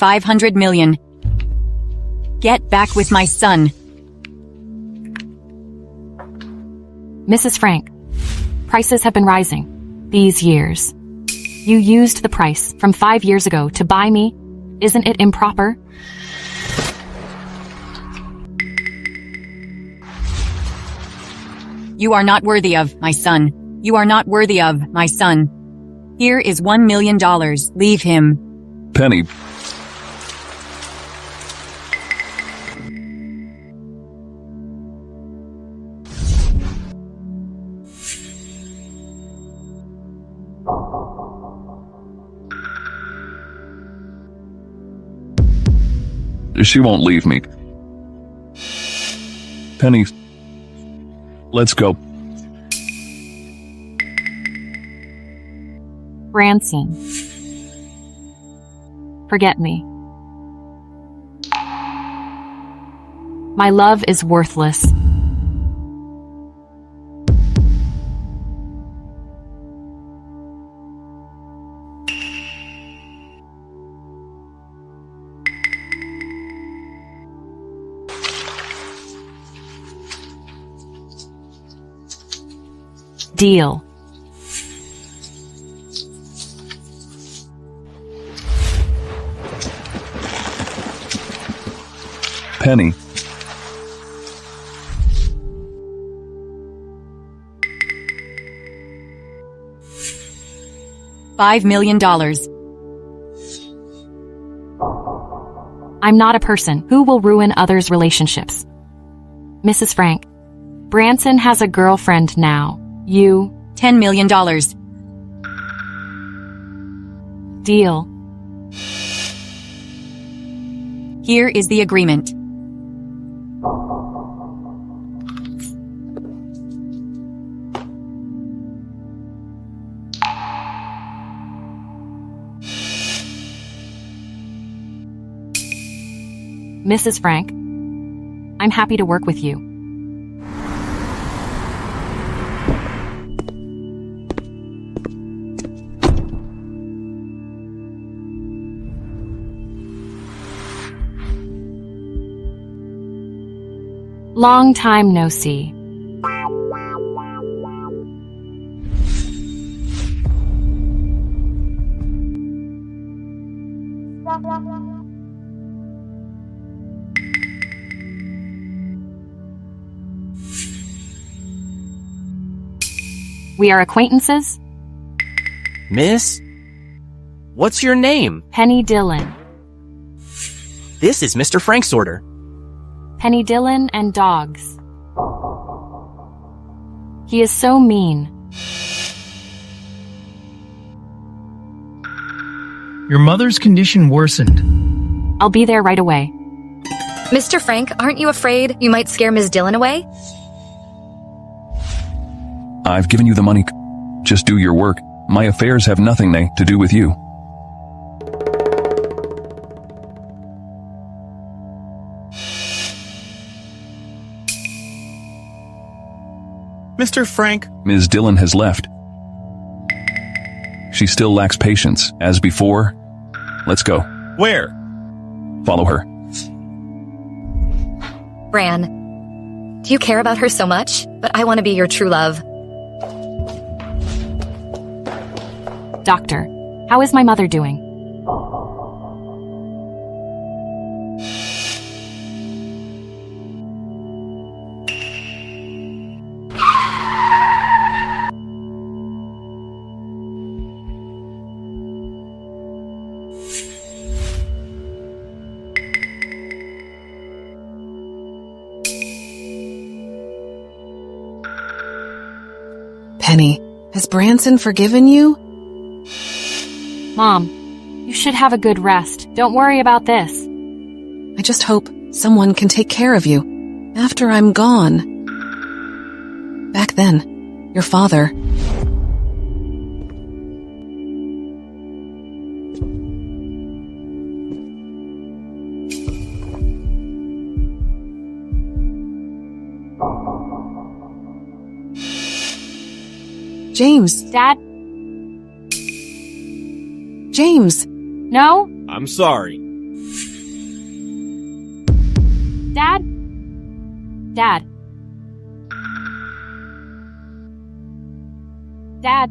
500 million. Get back with my son. Mrs. Frank, prices have been rising these years. You used the price from 5 years ago to buy me. Isn't it improper? You are not worthy of my son. You are not worthy of my son. Here is $1 million. Leave him. Penny. She won't leave me. Penny, let's go. Branson. Forget me. My love is worthless. Deal. Penny. $5 million. I'm not a person who will ruin others' relationships. Mrs. Frank, Branson has a girlfriend now. You. $10 million. Deal. Here is the agreement. Mrs. Frank, I'm happy to work with you. Long time no see. We are acquaintances? Miss? What's your name? Penny Dillon. This is Mr. Frank's order. Penny Dillon and dogs. He is so mean. Your mother's condition worsened. I'll be there right away. Mr. Frank, aren't you afraid you might scare Ms. Dillon away? I've given you the money. Just do your work. My affairs have nothing to do with you. Mr. Frank. Ms. Dillon has left. She still lacks patience, as before. Let's go. Where? Follow her. Bran, do you care about her so much? But I want to be your true love. Doctor, how is my mother doing? Penny, has Branson forgiven you? Mom, you should have a good rest. Don't worry about this. I just hope someone can take care of you after I'm gone. Back then, your father... James. Dad? James. No? I'm sorry. Dad? Dad? Dad?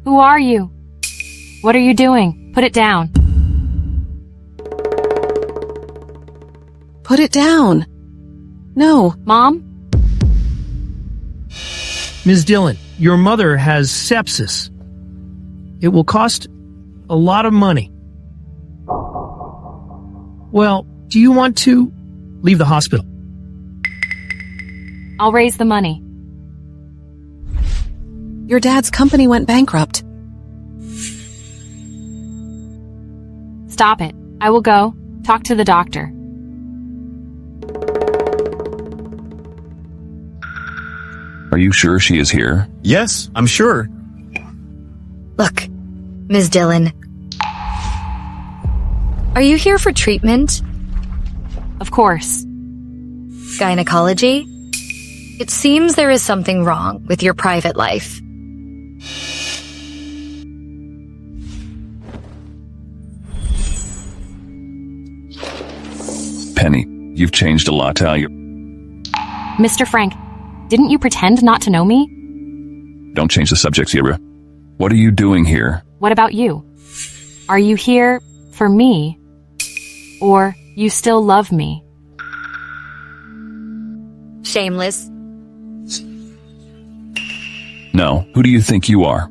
Who are you? What are you doing? Put it down. Put it down. No. Mom? Ms. Dillon, your mother has sepsis. It will cost a lot of money. Well, do you want to leave the hospital? I'll raise the money. Your dad's company went bankrupt. Stop it. I will go. Talk to the doctor. Are you sure she is here? Yes, I'm sure. Look, Ms. Dillon. Are you here for treatment? Of course. Gynecology? It seems there is something wrong with your private life. Penny, you've changed a lot, how you... Mr. Frank, didn't you pretend not to know me? Don't change the subject, Zebra. What are you doing here? What about you? Are you here for me? Or you still love me? Shameless. No, who do you think you are?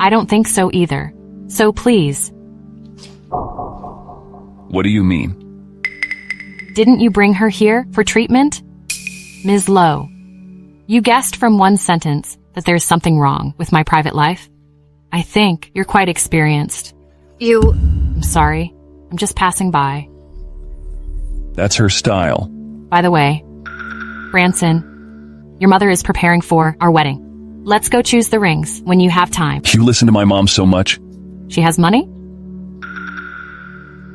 I don't think so either. So please. What do you mean? Didn't you bring her here for treatment? Ms. Lowe, you guessed from one sentence that there's something wrong with my private life. I think you're quite experienced. I'm sorry. I'm just passing by. That's her style. By the way, Branson, your mother is preparing for our wedding. Let's go choose the rings when you have time. You listen to my mom so much. She has money?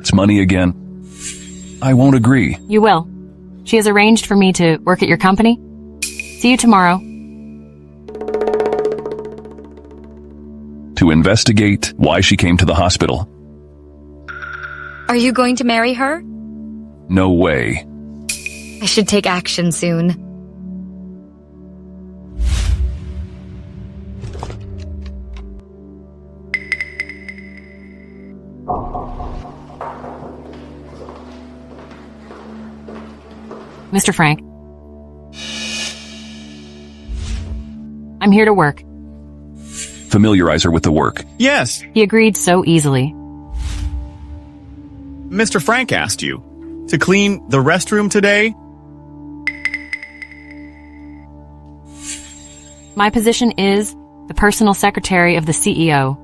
It's money again. I won't agree. You will. She has arranged for me to work at your company. See you tomorrow. To investigate why she came to the hospital. Are you going to marry her? No way. I should take action soon. Mr. Frank. I'm here to work. Familiarize her with the work. Yes, He agreed so easily. Mr. Frank asked you to clean the restroom today. My position is the personal secretary of the CEO.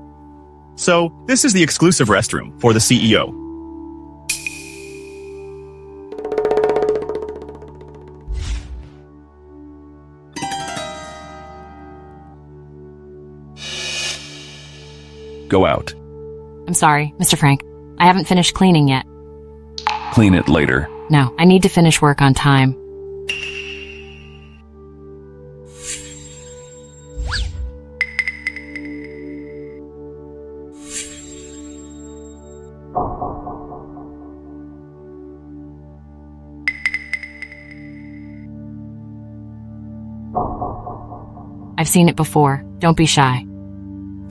So, this is the exclusive restroom for the CEO. Go out. I'm sorry, Mr. Frank. I haven't finished cleaning yet. Clean it later. No, I need to finish work on time. I've seen it before. Don't be shy.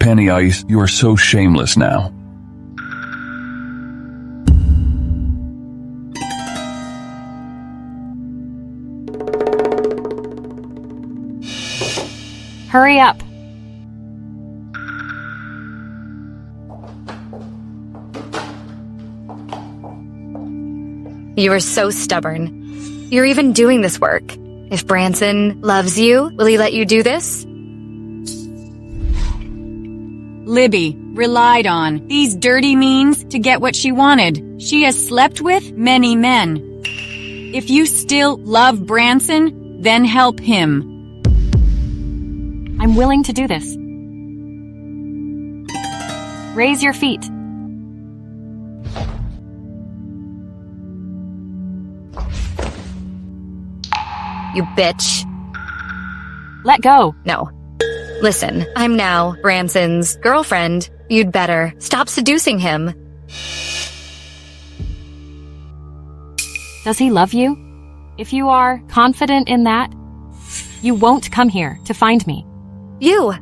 Penny Ice, you are so shameless now. Hurry up. You are so stubborn. You're even doing this work. If Branson loves you, will he let you do this? Libby relied on these dirty means to get what she wanted. She has slept with many men. If you still love Branson, then help him. I'm willing to do this. Raise your feet. You bitch. Let go. No. Listen, I'm now Branson's girlfriend. You'd better stop seducing him. Does he love you? If you are confident in that, you won't come here to find me. You!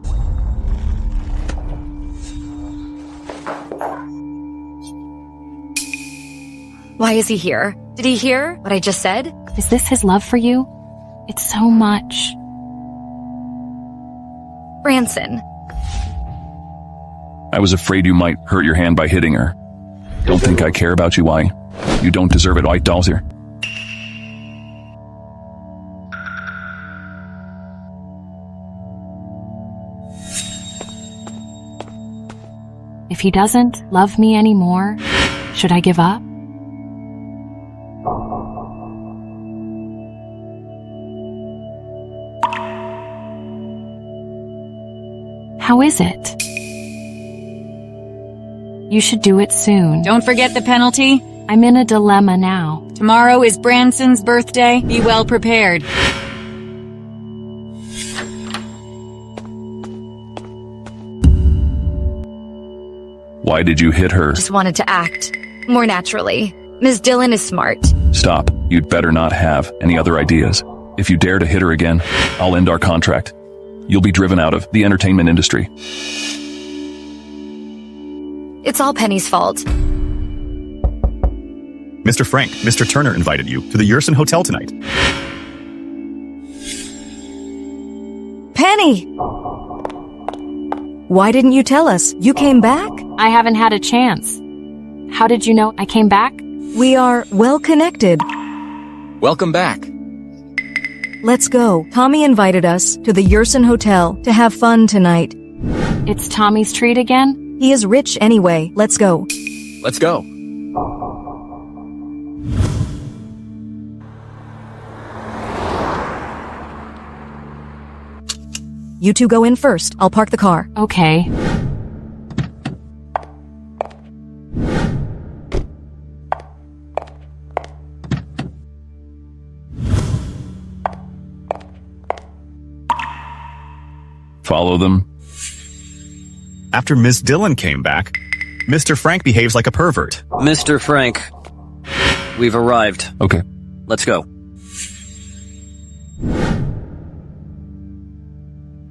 Why is he here? Did he hear what I just said? Is this his love for you? It's so much. Branson. I was afraid you might hurt your hand by hitting her. Don't think I care about you, why? You don't deserve it, white dolls here. If he doesn't love me anymore, should I give up? How is it? You should do it soon. Don't forget the penalty. I'm in a dilemma now. Tomorrow is Branson's birthday. Be well prepared. Why did you hit her? Just wanted to act more naturally. Ms. Dillon is smart. Stop. You'd better not have any other ideas. If you dare to hit her again, I'll end our contract. You'll be driven out of the entertainment industry. It's all Penny's fault. Mr. Frank, Mr. Turner invited you to the Yerson Hotel tonight. Penny! Why didn't you tell us? You came back? I haven't had a chance. How did you know I came back? We are well connected. Welcome back. Let's go. Tommy invited us to the Yerson Hotel to have fun tonight. It's Tommy's treat again? He is rich anyway. Let's go. Let's go. You two go in first. I'll park the car. Okay. Follow them. After Ms. Dillon came back, Mr. Frank behaves like a pervert. Mr. Frank, we've arrived. Okay. Let's go.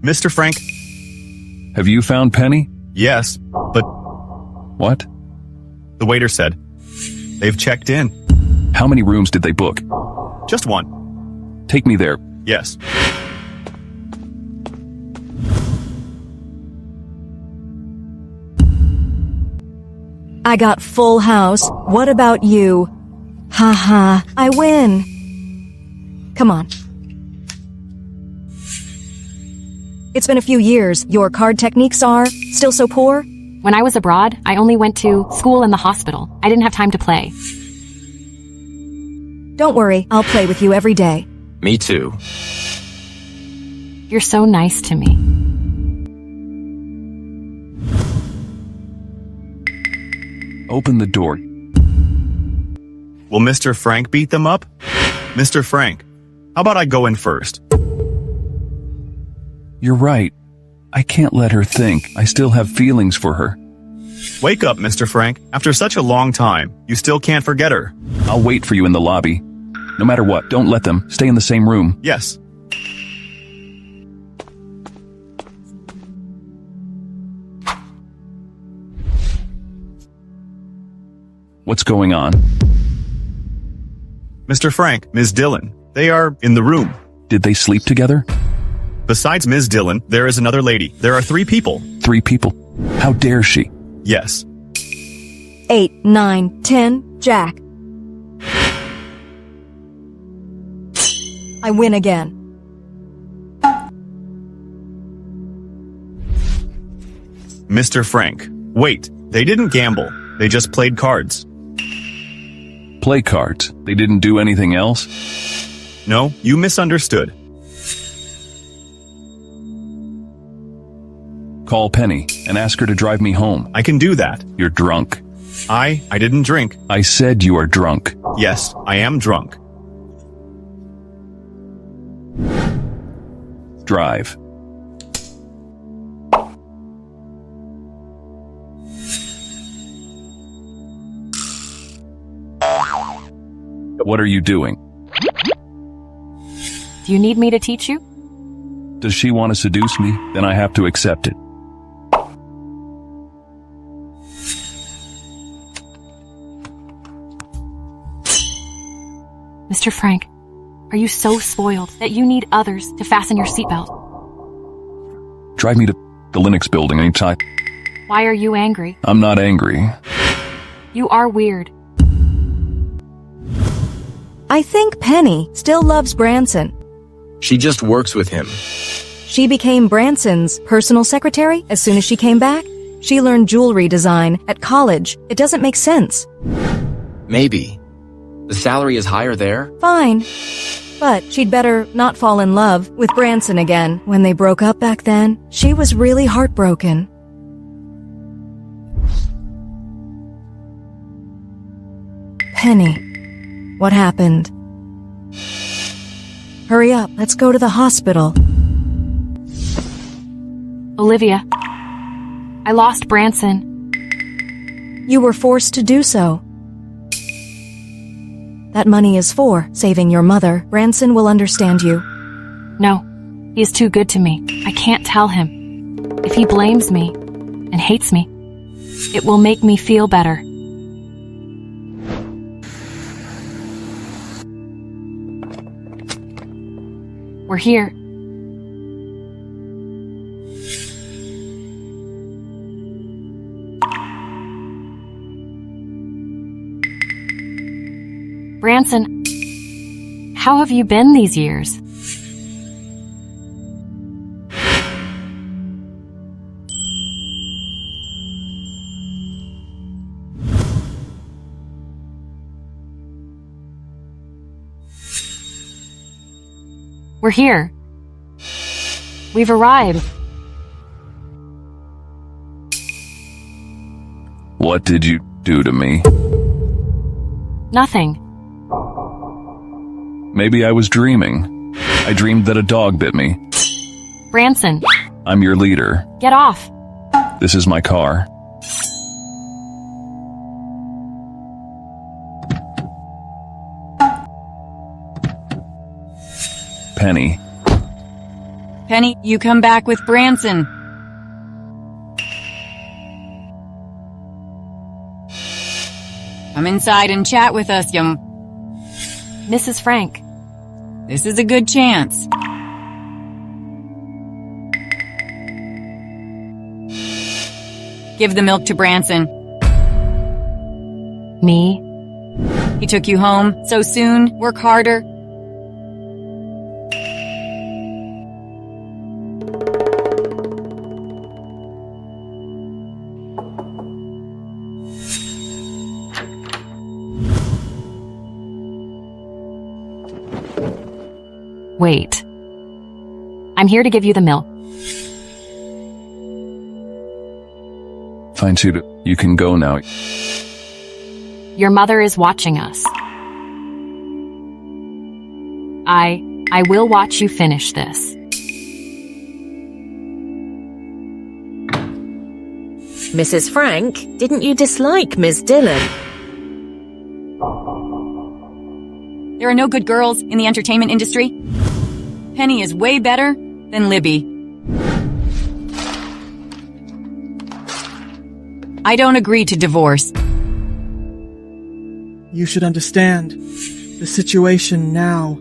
Mr. Frank? Have you found Penny? Yes, but What? the waiter said they've checked in. How many rooms did they book? Just one. Take me there. Yes. I got full house. What about you? Ha ha. I win. Come on. It's been a few years. Your card techniques are still so poor? When I was abroad, I only went to school and the hospital. I didn't have time to play. Don't worry. I'll play with you every day. Me too. You're so nice to me. Open the door. Will Mr. Frank beat them up? Mr. Frank, how about I go in first? You're right. I can't let her think I still have feelings for her. Wake up, Mr. Frank. After such a long time, you still can't forget her. I'll wait for you in the lobby. No matter what, don't let them stay in the same room. Yes. What's going on? Mr. Frank, Ms. Dillon, they are in the room. Did they sleep together? Besides Ms. Dillon, there is another lady. There are 3 people. 3 people. How dare she? Yes. 8, 9, 10, Jack. I win again. Mr. Frank, wait. They didn't gamble. They just played cards. Play cards. They didn't do anything else? No, you misunderstood. Call Penny and ask her to drive me home. I can do that. You're drunk. I didn't drink. I said you are drunk. Yes, I am drunk. Drive. What are you doing? Do you need me to teach you? Does she want to seduce me? Then I have to accept it. Mr. Frank, are you so spoiled that you need others to fasten your seatbelt? Drive me to the Linux building anytime. Why are you angry? I'm not angry. You are weird. I think Penny still loves Branson. She just works with him. She became Branson's personal secretary as soon as she came back. She learned jewelry design at college. It doesn't make sense. Maybe. The salary is higher there. Fine. But she'd better not fall in love with Branson again. When they broke up back then, she was really heartbroken. Penny, what happened? Hurry up, let's go to the hospital. Olivia, I lost Branson. You were forced to do so. That money is for saving your mother. Branson will understand you. No, he is too good to me. I can't tell him. If he blames me and hates me, it will make me feel better. We're here. Branson, how have you been these years? We're here. We've arrived. What did you do to me? Nothing. Maybe I was dreaming. I dreamed that a dog bit me. Branson, I'm your leader. get off. This is my car. Penny. Penny, you come back with Branson. Come inside and chat with us, young. Mrs. Frank, This is a good chance. Give the milk to Branson. me, He took you home so soon. Work harder. wait. I'm here to give you the milk. Fine, Suda. You can go now. Your mother is watching us. I will watch you finish this. Mrs. Frank, didn't you dislike Miss Dillon? There are no good girls in the entertainment industry. Penny is way better than Libby. I don't agree to divorce. You should understand the situation now.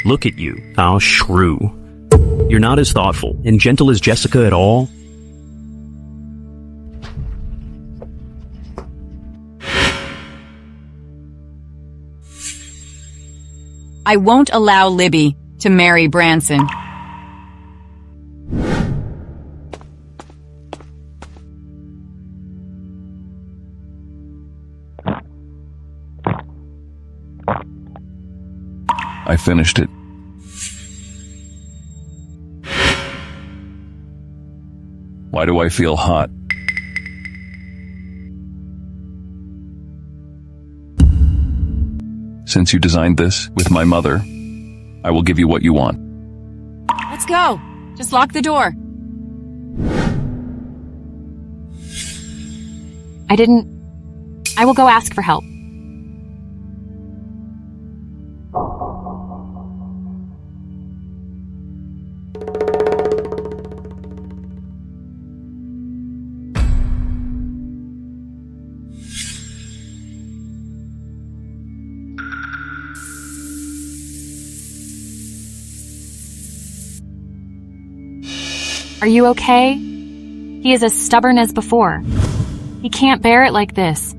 Look at you, how shrew. You're not as thoughtful and gentle as Jessica at all. I won't allow Libby to marry Branson. I finished it. Why do I feel hot? Since you designed this with my mother, I will give you what you want. Let's go. Just lock the door. I will go ask for help. Are you okay? He is as stubborn as before. He can't bear it like this.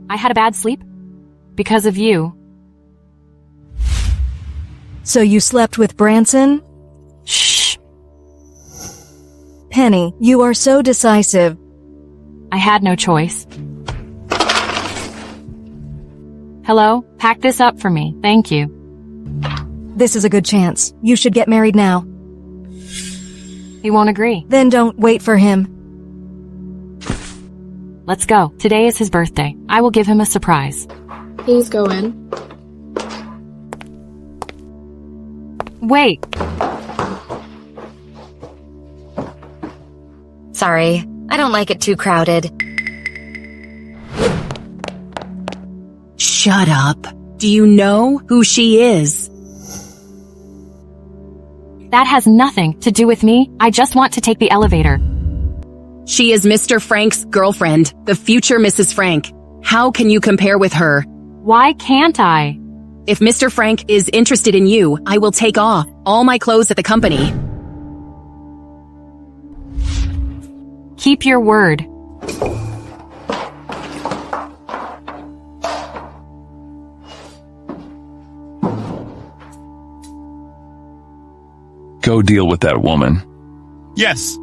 I had a bad sleep because of you. So you slept with Branson? Shh. Penny, you are so decisive. I had no choice. Hello? Pack this up for me. Thank you. This is a good chance. You should get married now. He won't agree. Then don't wait for him. Let's go. Today is his birthday. I will give him a surprise. Please go in. Wait. Sorry, I don't like it too crowded. Shut up. Do you know who she is? That has nothing to do with me. I just want to take the elevator. She is Mr. Frank's girlfriend, the future Mrs. Frank. How can you compare with her? Why can't I? If Mr. Frank is interested in you, I will take off all my clothes at the company. Keep your word. Go deal with that woman. Yes.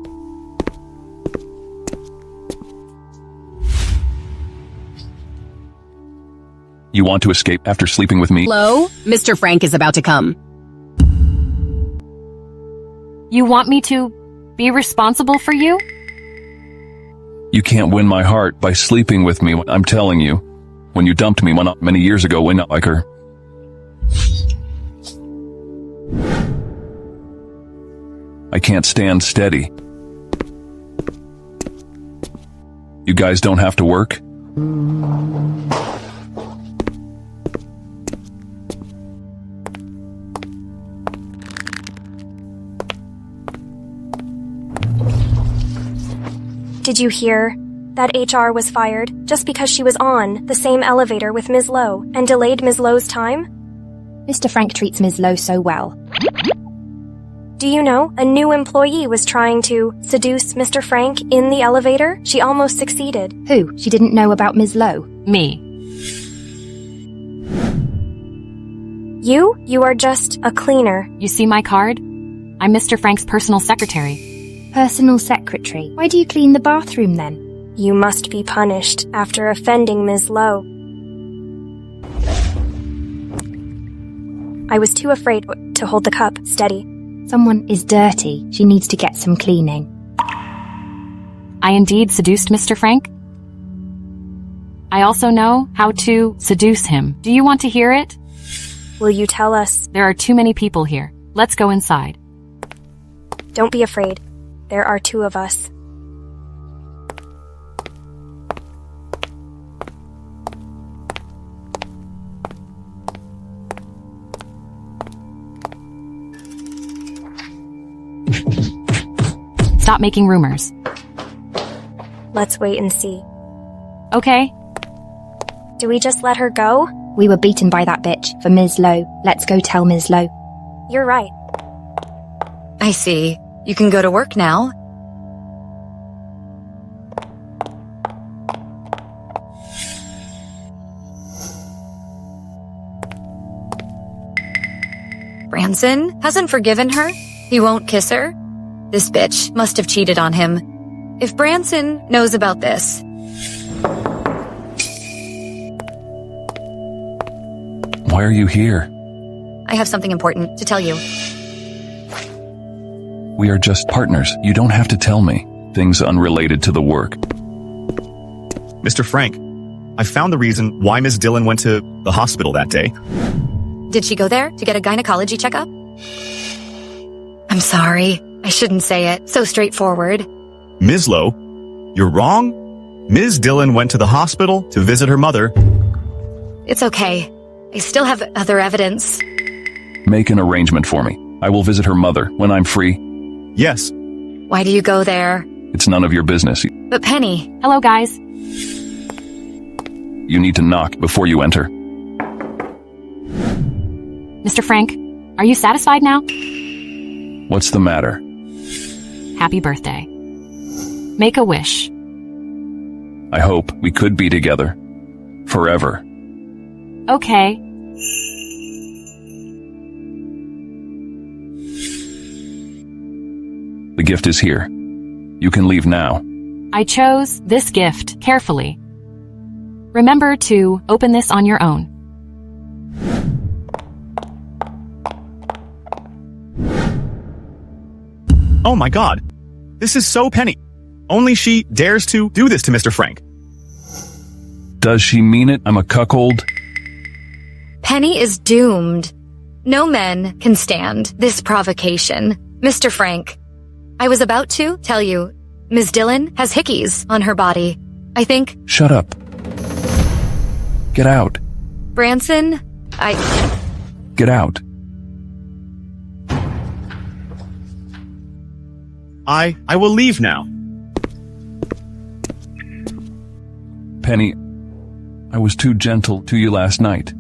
You want to escape after sleeping with me? Hello? Mr. Frank is about to come. You want me to be responsible for you? You can't win my heart by sleeping with me. I'm telling you. When you dumped me many years ago when not like her. I can't stand steady. You guys don't have to work? Did you hear? That HR was fired just because she was on the same elevator with Ms. Lowe and delayed Ms. Lowe's time? Mr. Frank treats Ms. Lowe so well. Do you know, a new employee was trying to seduce Mr. Frank in the elevator? She almost succeeded. Who? She didn't know about Ms. Lowe? Me. You are just a cleaner. You see my card? I'm Mr. Frank's personal secretary. Personal secretary? Why do you clean the bathroom then? You must be punished after offending Ms. Lowe. I was too afraid to hold the cup steady. Someone is dirty. She needs to get some cleaning. I indeed seduced Mr. Frank. I also know how to seduce him. Do you want to hear it? Will you tell us? There are too many people here. Let's go inside. Don't be afraid. There are two of us. Stop making rumors. Let's wait and see. Okay. Do we just let her go? We were beaten by that bitch for Ms. Lowe. Let's go tell Ms. Lowe. You're right. I see. You can go to work now. Branson hasn't forgiven her? He won't kiss her? This bitch must have cheated on him. If Branson knows about this... Why are you here? I have something important to tell you. We are just partners. You don't have to tell me things unrelated to the work. Mr. Frank, I found the reason why Ms. Dillon went to the hospital that day. Did she go there to get a gynecology checkup? I'm sorry. I shouldn't say it so straightforward. Ms. Lowe, you're wrong. Ms. Dillon went to the hospital to visit her mother. It's okay. I still have other evidence. Make an arrangement for me. I will visit her mother when I'm free. Yes. Why do you go there? It's none of your business. But Penny... Hello, guys. You need to knock before you enter. Mr. Frank, are you satisfied now? What's the matter? Happy birthday. Make a wish. I hope we could be together. Forever. Okay. The gift is here. You can leave now. I chose this gift carefully. Remember to open this on your own. Oh my god. This is so Penny. Only she dares to do this to Mr. Frank. Does she mean it? I'm a cuckold? Penny is doomed. No men can stand this provocation. Mr. Frank, I was about to tell you, Ms. Dillon has hickeys on her body. I think... Shut up. Get out. Branson, Get out. I will leave now. Penny, I was too gentle to you last night.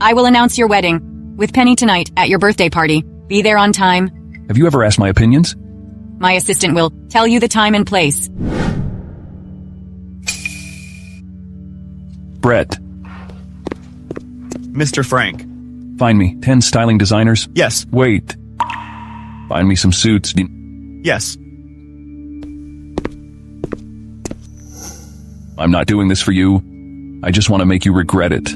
I will announce your wedding with Penny tonight at your birthday party. Be there on time. Have you ever asked my opinions? My assistant will tell you the time and place. Brett. Mr. Frank. Find me 10 styling designers. Yes. Wait. Find me some suits. Yes. I'm not doing this for you. I just want to make you regret it.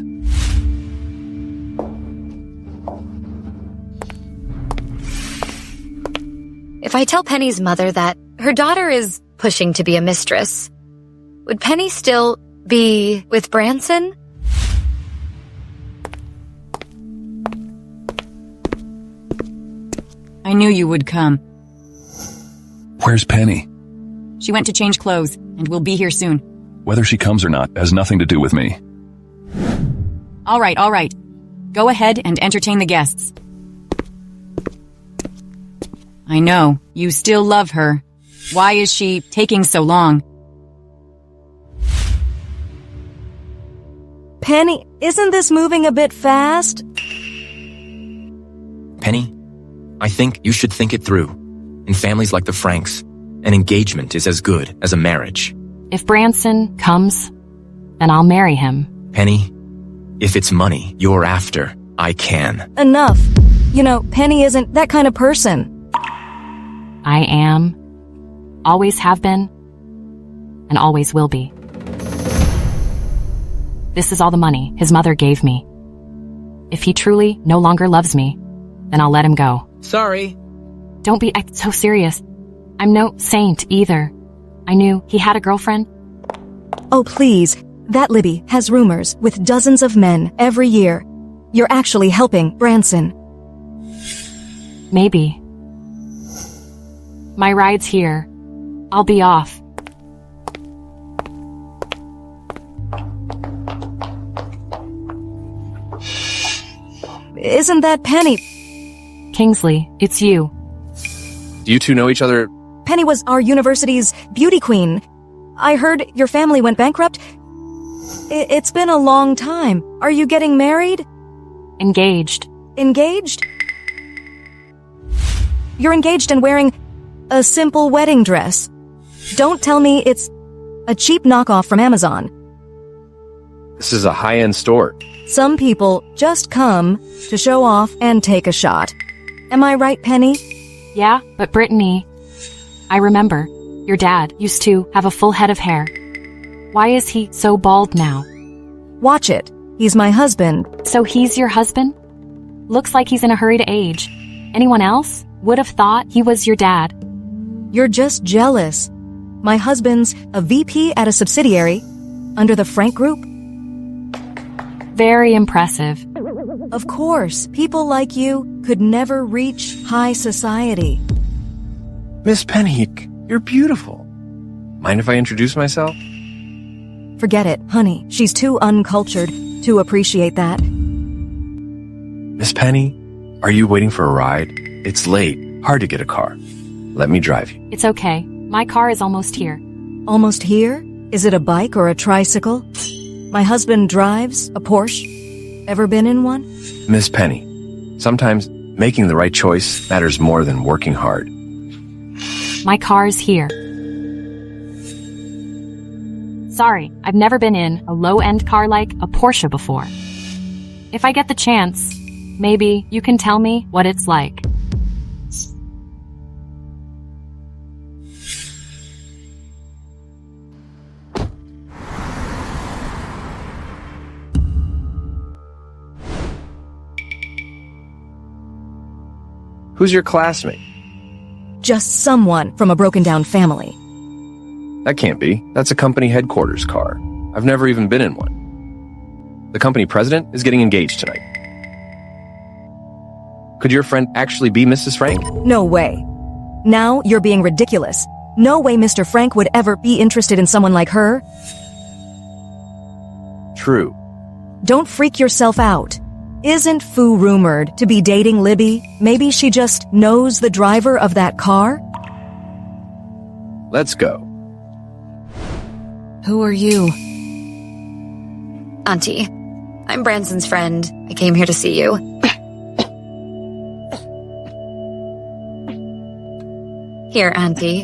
If I tell Penny's mother that her daughter is pushing to be a mistress, would Penny still be with Branson? I knew you would come. Where's Penny? She went to change clothes and will be here soon. Whether she comes or not has nothing to do with me. All right. Go ahead and entertain the guests. I know, you still love her. Why is she taking so long? Penny, isn't this moving a bit fast? Penny, I think you should think it through. In families like the Franks, an engagement is as good as a marriage. If Branson comes, then I'll marry him. Penny, if it's money you're after, I can. Enough. You know, Penny isn't that kind of person. I am, always have been, and always will be. This is all the money his mother gave me. If he truly no longer loves me, then I'll let him go. Sorry. Don't be so serious. I'm no saint either. I knew he had a girlfriend. Oh, please. That Libby has rumors with dozens of men every year. You're actually helping Branson. Maybe. My ride's here. I'll be off. Isn't that Penny? Kingsley, it's you. Do you two know each other? Penny was our university's beauty queen. I heard your family went bankrupt. It's been a long time. Are you getting married? Engaged. Engaged? You're engaged and wearing a simple wedding dress. Don't tell me it's a cheap knockoff from Amazon. This is a high-end store. Some people just come to show off and take a shot. Am I right, Penny? Yeah, but Brittany, I remember your dad used to have a full head of hair. Why is he so bald now? Watch it. He's my husband. So he's your husband? Looks like he's in a hurry to age. Anyone else would have thought he was your dad. You're just jealous. My husband's a VP at a subsidiary under the Frank Group. Very impressive. Of course, people like you could never reach high society. Miss Penny, you're beautiful. Mind if I introduce myself? Forget it, honey. She's too uncultured to appreciate that. Miss Penny, are you waiting for a ride? It's late. Hard to get a car. Let me drive you. It's okay. My car is almost here. Almost here? Is it a bike or a tricycle? My husband drives a Porsche. Ever been in one? Miss Penny, sometimes making the right choice matters more than working hard. My car's here. Sorry, I've never been in a low-end car like a Porsche before. If I get the chance, maybe you can tell me what it's like. Who's your classmate? Just someone from a broken-down family. That can't be. That's a company headquarters car. I've never even been in one. The company president is getting engaged tonight. Could your friend actually be Mrs. Frank? No way. Now you're being ridiculous. No way Mr. Frank would ever be interested in someone like her. True. Don't freak yourself out. Isn't Fu rumored to be dating Libby? Maybe she just knows the driver of that car? Let's go. Who are you? Auntie, I'm Branson's friend. I came here to see you. Here, Auntie.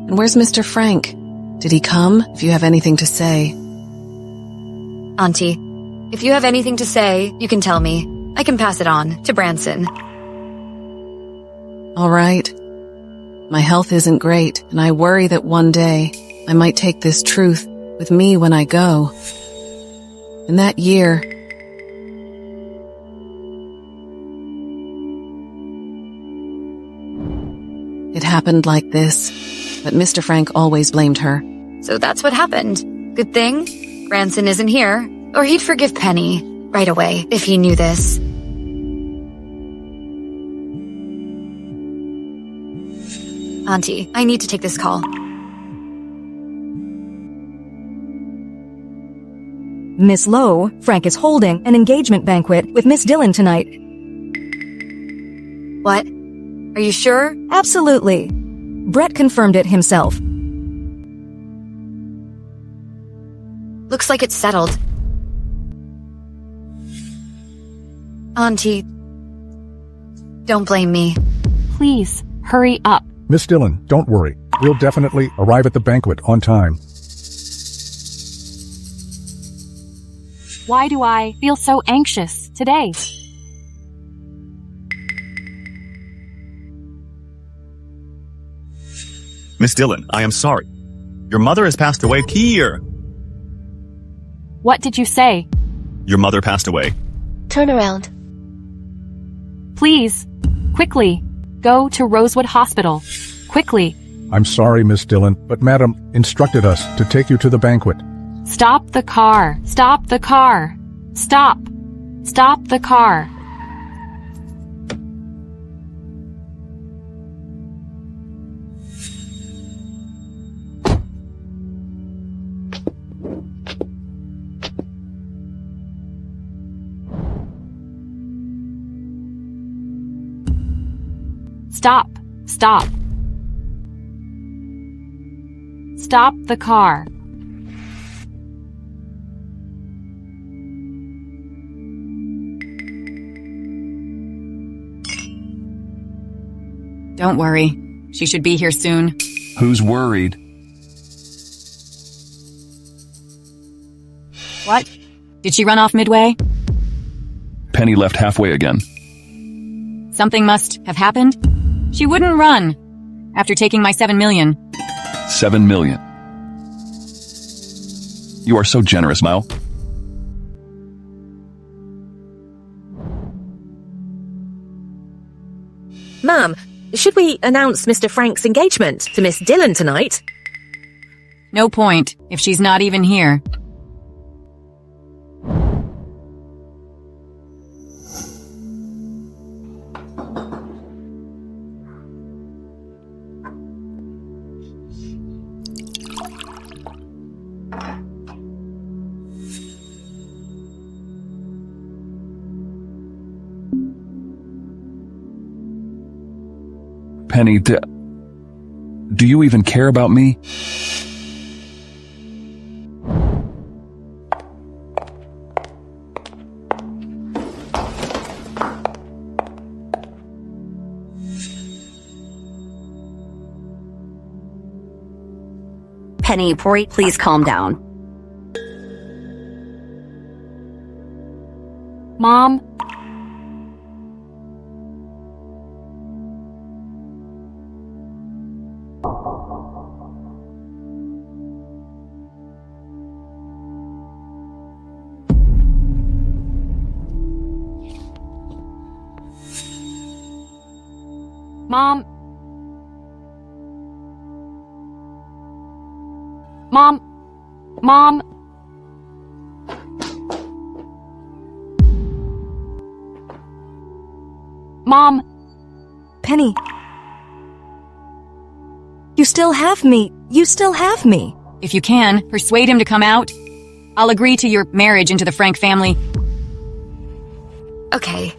And where's Mr. Frank? Did he come, if you have anything to say? Auntie, if you have anything to say, you can tell me. I can pass it on to Branson. All right. My health isn't great, and I worry that one day I might take this truth with me when I go. In that year, it happened like this, but Mr. Frank always blamed her. So that's what happened. Good thing Branson isn't here, or he'd forgive Penny right away if he knew this. Auntie, I need to take this call. Miss Lowe, Frank is holding an engagement banquet with Miss Dillon tonight. What? Are you sure? Absolutely. Brett confirmed it himself. Looks like it's settled. Auntie, don't blame me. Please, hurry up. Miss Dillon, don't worry. We'll definitely arrive at the banquet on time. Why do I feel so anxious today? Miss Dillon, I am sorry. Your mother has passed away here. What did you say? Your mother passed away. Turn around. Please, quickly, go to Rosewood Hospital. Quickly. I'm sorry, Miss Dillon, but Madam instructed us to take you to the banquet. Stop the car. Stop the car. Stop. Stop the car. Stop. Stop. Stop the car. Don't worry. She should be here soon. Who's worried? What? Did she run off midway? Penny left halfway again. Something must have happened. She wouldn't run after taking my 7 million. 7 million. You are so generous, Mao. Ma'am, should we announce Mr. Frank's engagement to Miss Dillon tonight? No point, if she's not even here. Penny, do you even care about me? Penny, please calm down. Mom? Mom? Mom? Mom? Mom? Penny. You still have me. You still have me. If you can, persuade him to come out. I'll agree to your marriage into the Frank family. Okay.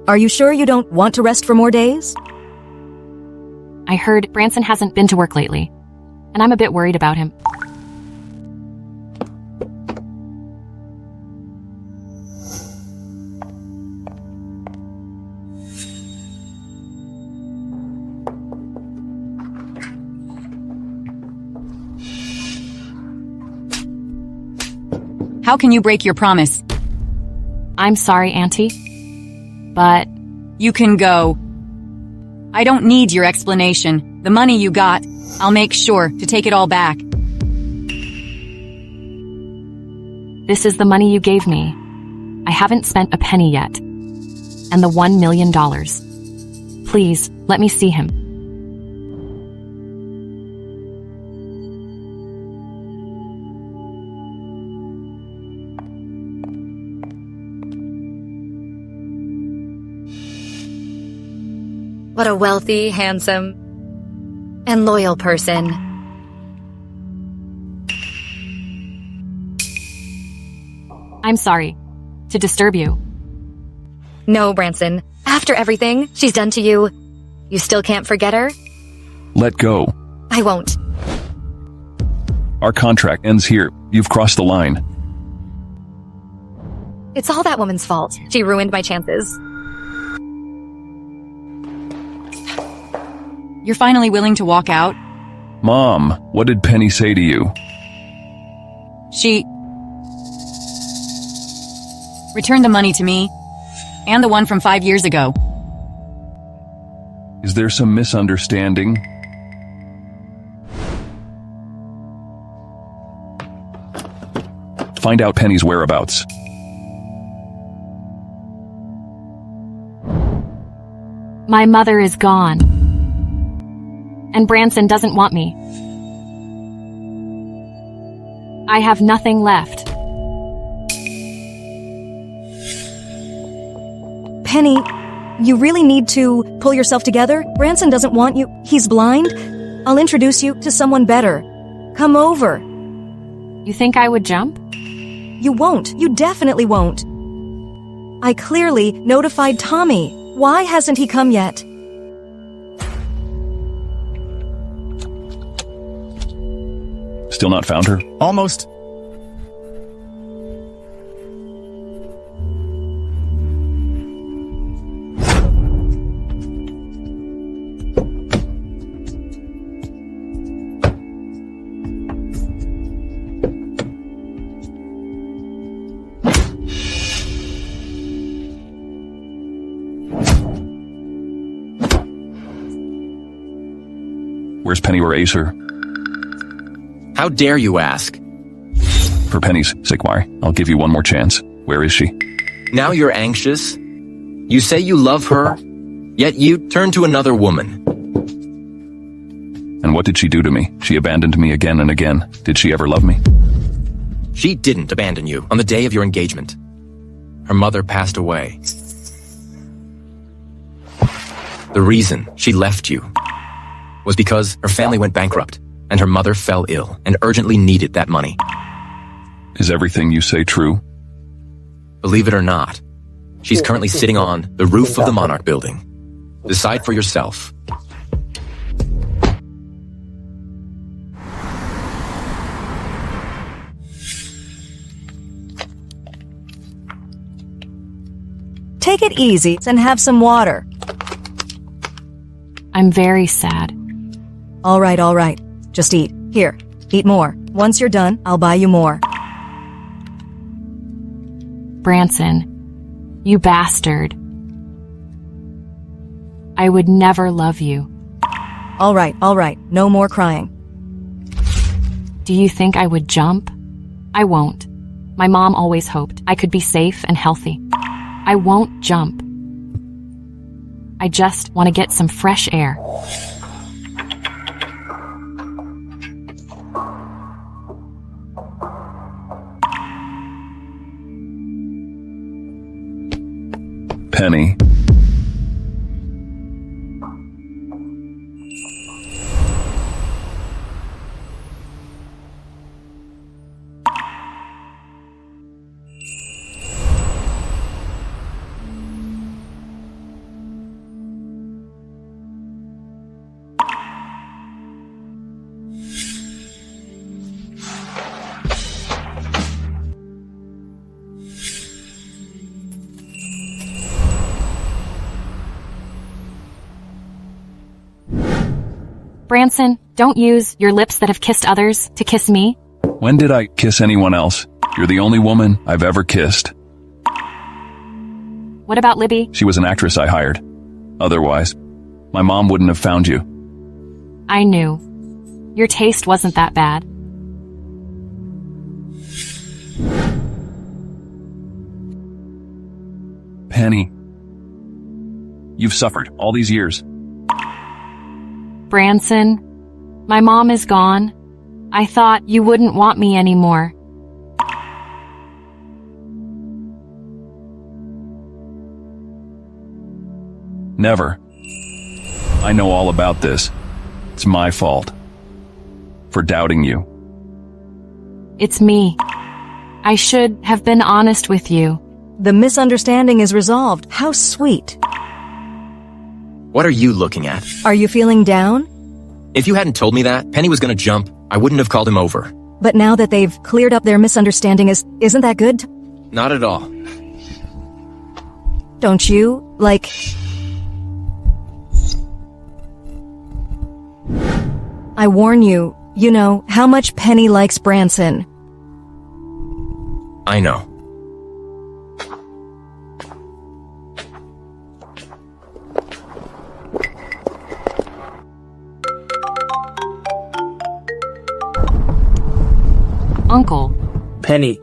Are you sure you don't want to rest for more days? I heard Branson hasn't been to work lately, and I'm a bit worried about him. How can you break your promise? I'm sorry, Auntie, but... You can go. I don't need your explanation. The money you got, I'll make sure to take it all back. This is the money you gave me. I haven't spent a penny yet. And the $1 million. Please, let me see him. What a wealthy, handsome, and loyal person. I'm sorry to disturb you. No, Branson. After everything she's done to you, you still can't forget her? Let go. I won't. Our contract ends here. You've crossed the line. It's all that woman's fault. She ruined my chances. You're finally willing to walk out? Mom, what did Penny say to you? She returned the money to me, and the one from 5 years ago. Is there some misunderstanding? Find out Penny's whereabouts. My mother is gone. And Branson doesn't want me. I have nothing left. Penny, you really need to pull yourself together. Branson doesn't want you. He's blind. I'll introduce you to someone better. Come over. You think I would jump? You won't. You definitely won't. I clearly notified Tommy. Why hasn't he come yet? Still not found her? Almost. Where's Penny or Acer? How dare you ask? For Penny's sake, why? I'll give you one more chance. Where is she? Now you're anxious? You say you love her, yet you turn to another woman. And what did she do to me? She abandoned me again and again. Did she ever love me? She didn't abandon you on the day of your engagement. Her mother passed away. The reason she left you was because her family went bankrupt and her mother fell ill and urgently needed that money. Is everything you say true? Believe it or not, she's currently sitting on the roof of the Monarch building. Decide for yourself. Take it easy and have some water. I'm very sad. All right. Just eat. Here, eat more. Once you're done, I'll buy you more. Branson, you bastard. I would never love you. All right. No more crying. Do you think I would jump? I won't. My mom always hoped I could be safe and healthy. I won't jump. I just want to get some fresh air. Penny. Branson, don't use your lips that have kissed others to kiss me. When did I kiss anyone else? You're the only woman I've ever kissed. What about Libby? She was an actress I hired. Otherwise, my mom wouldn't have found you. I knew. Your taste wasn't that bad. Penny. You've suffered all these years. Branson, my mom is gone. I thought you wouldn't want me anymore. Never. I know all about this. It's my fault. For doubting you. It's me. I should have been honest with you. The misunderstanding is resolved. How sweet. What are you looking at? Are you feeling down? If you hadn't told me that Penny was gonna jump, I wouldn't have called him over. But now that they've cleared up their misunderstanding, isn't that good? Not at all. Don't you, like... I warn you, you know how much Penny likes Branson. I know. Uncle. Penny,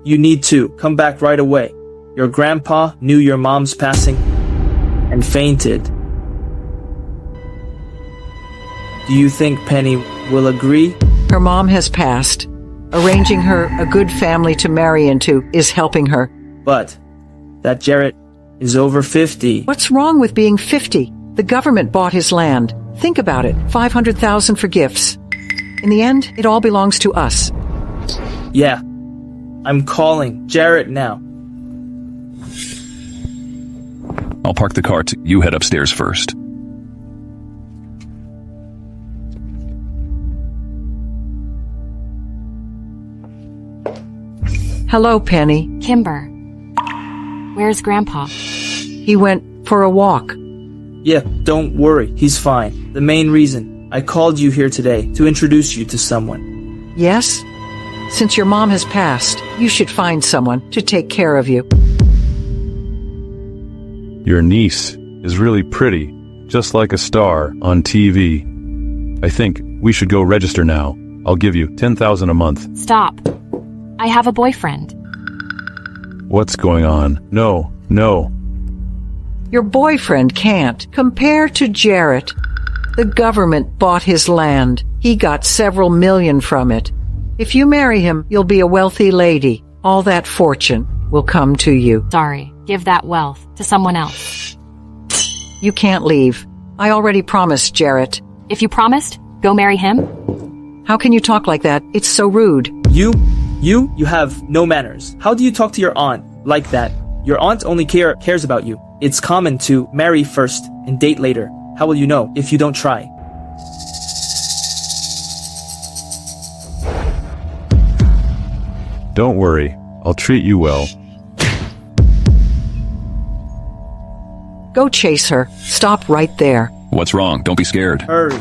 you need to come back right away. Your grandpa knew your mom's passing and fainted. Do you think Penny will agree? Her mom has passed. Arranging her a good family to marry into is helping her. But that Jarrett is over 50. What's wrong with being 50? The government bought his land. Think about it. $500,000 for gifts. In the end, it all belongs to us. Yeah. I'm calling Jarrett now. I'll park the car. You head upstairs first. Hello, Penny. Kimber. Where's Grandpa? He went for a walk. Yeah, don't worry. He's fine. The main reason I called you here today to introduce you to someone. Yes? Since your mom has passed, you should find someone to take care of you. Your niece is really pretty, just like a star on TV. I think we should go register now. I'll give you 10,000 a month. Stop. I have a boyfriend. What's going on? No. Your boyfriend can't. Compare to Jarrett. The government bought his land. He got several million from it. If you marry him, you'll be a wealthy lady. All that fortune will come to you. Sorry, give that wealth to someone else. You can't leave. I already promised Jarrett. If you promised, go marry him? How can you talk like that? It's so rude. You have no manners. How do you talk to your aunt like that? Your aunt only cares about you. It's common to marry first and date later. How will you know if you don't try? Don't worry. I'll treat you well. Go chase her. Stop right there. What's wrong? Don't be scared. Hurry.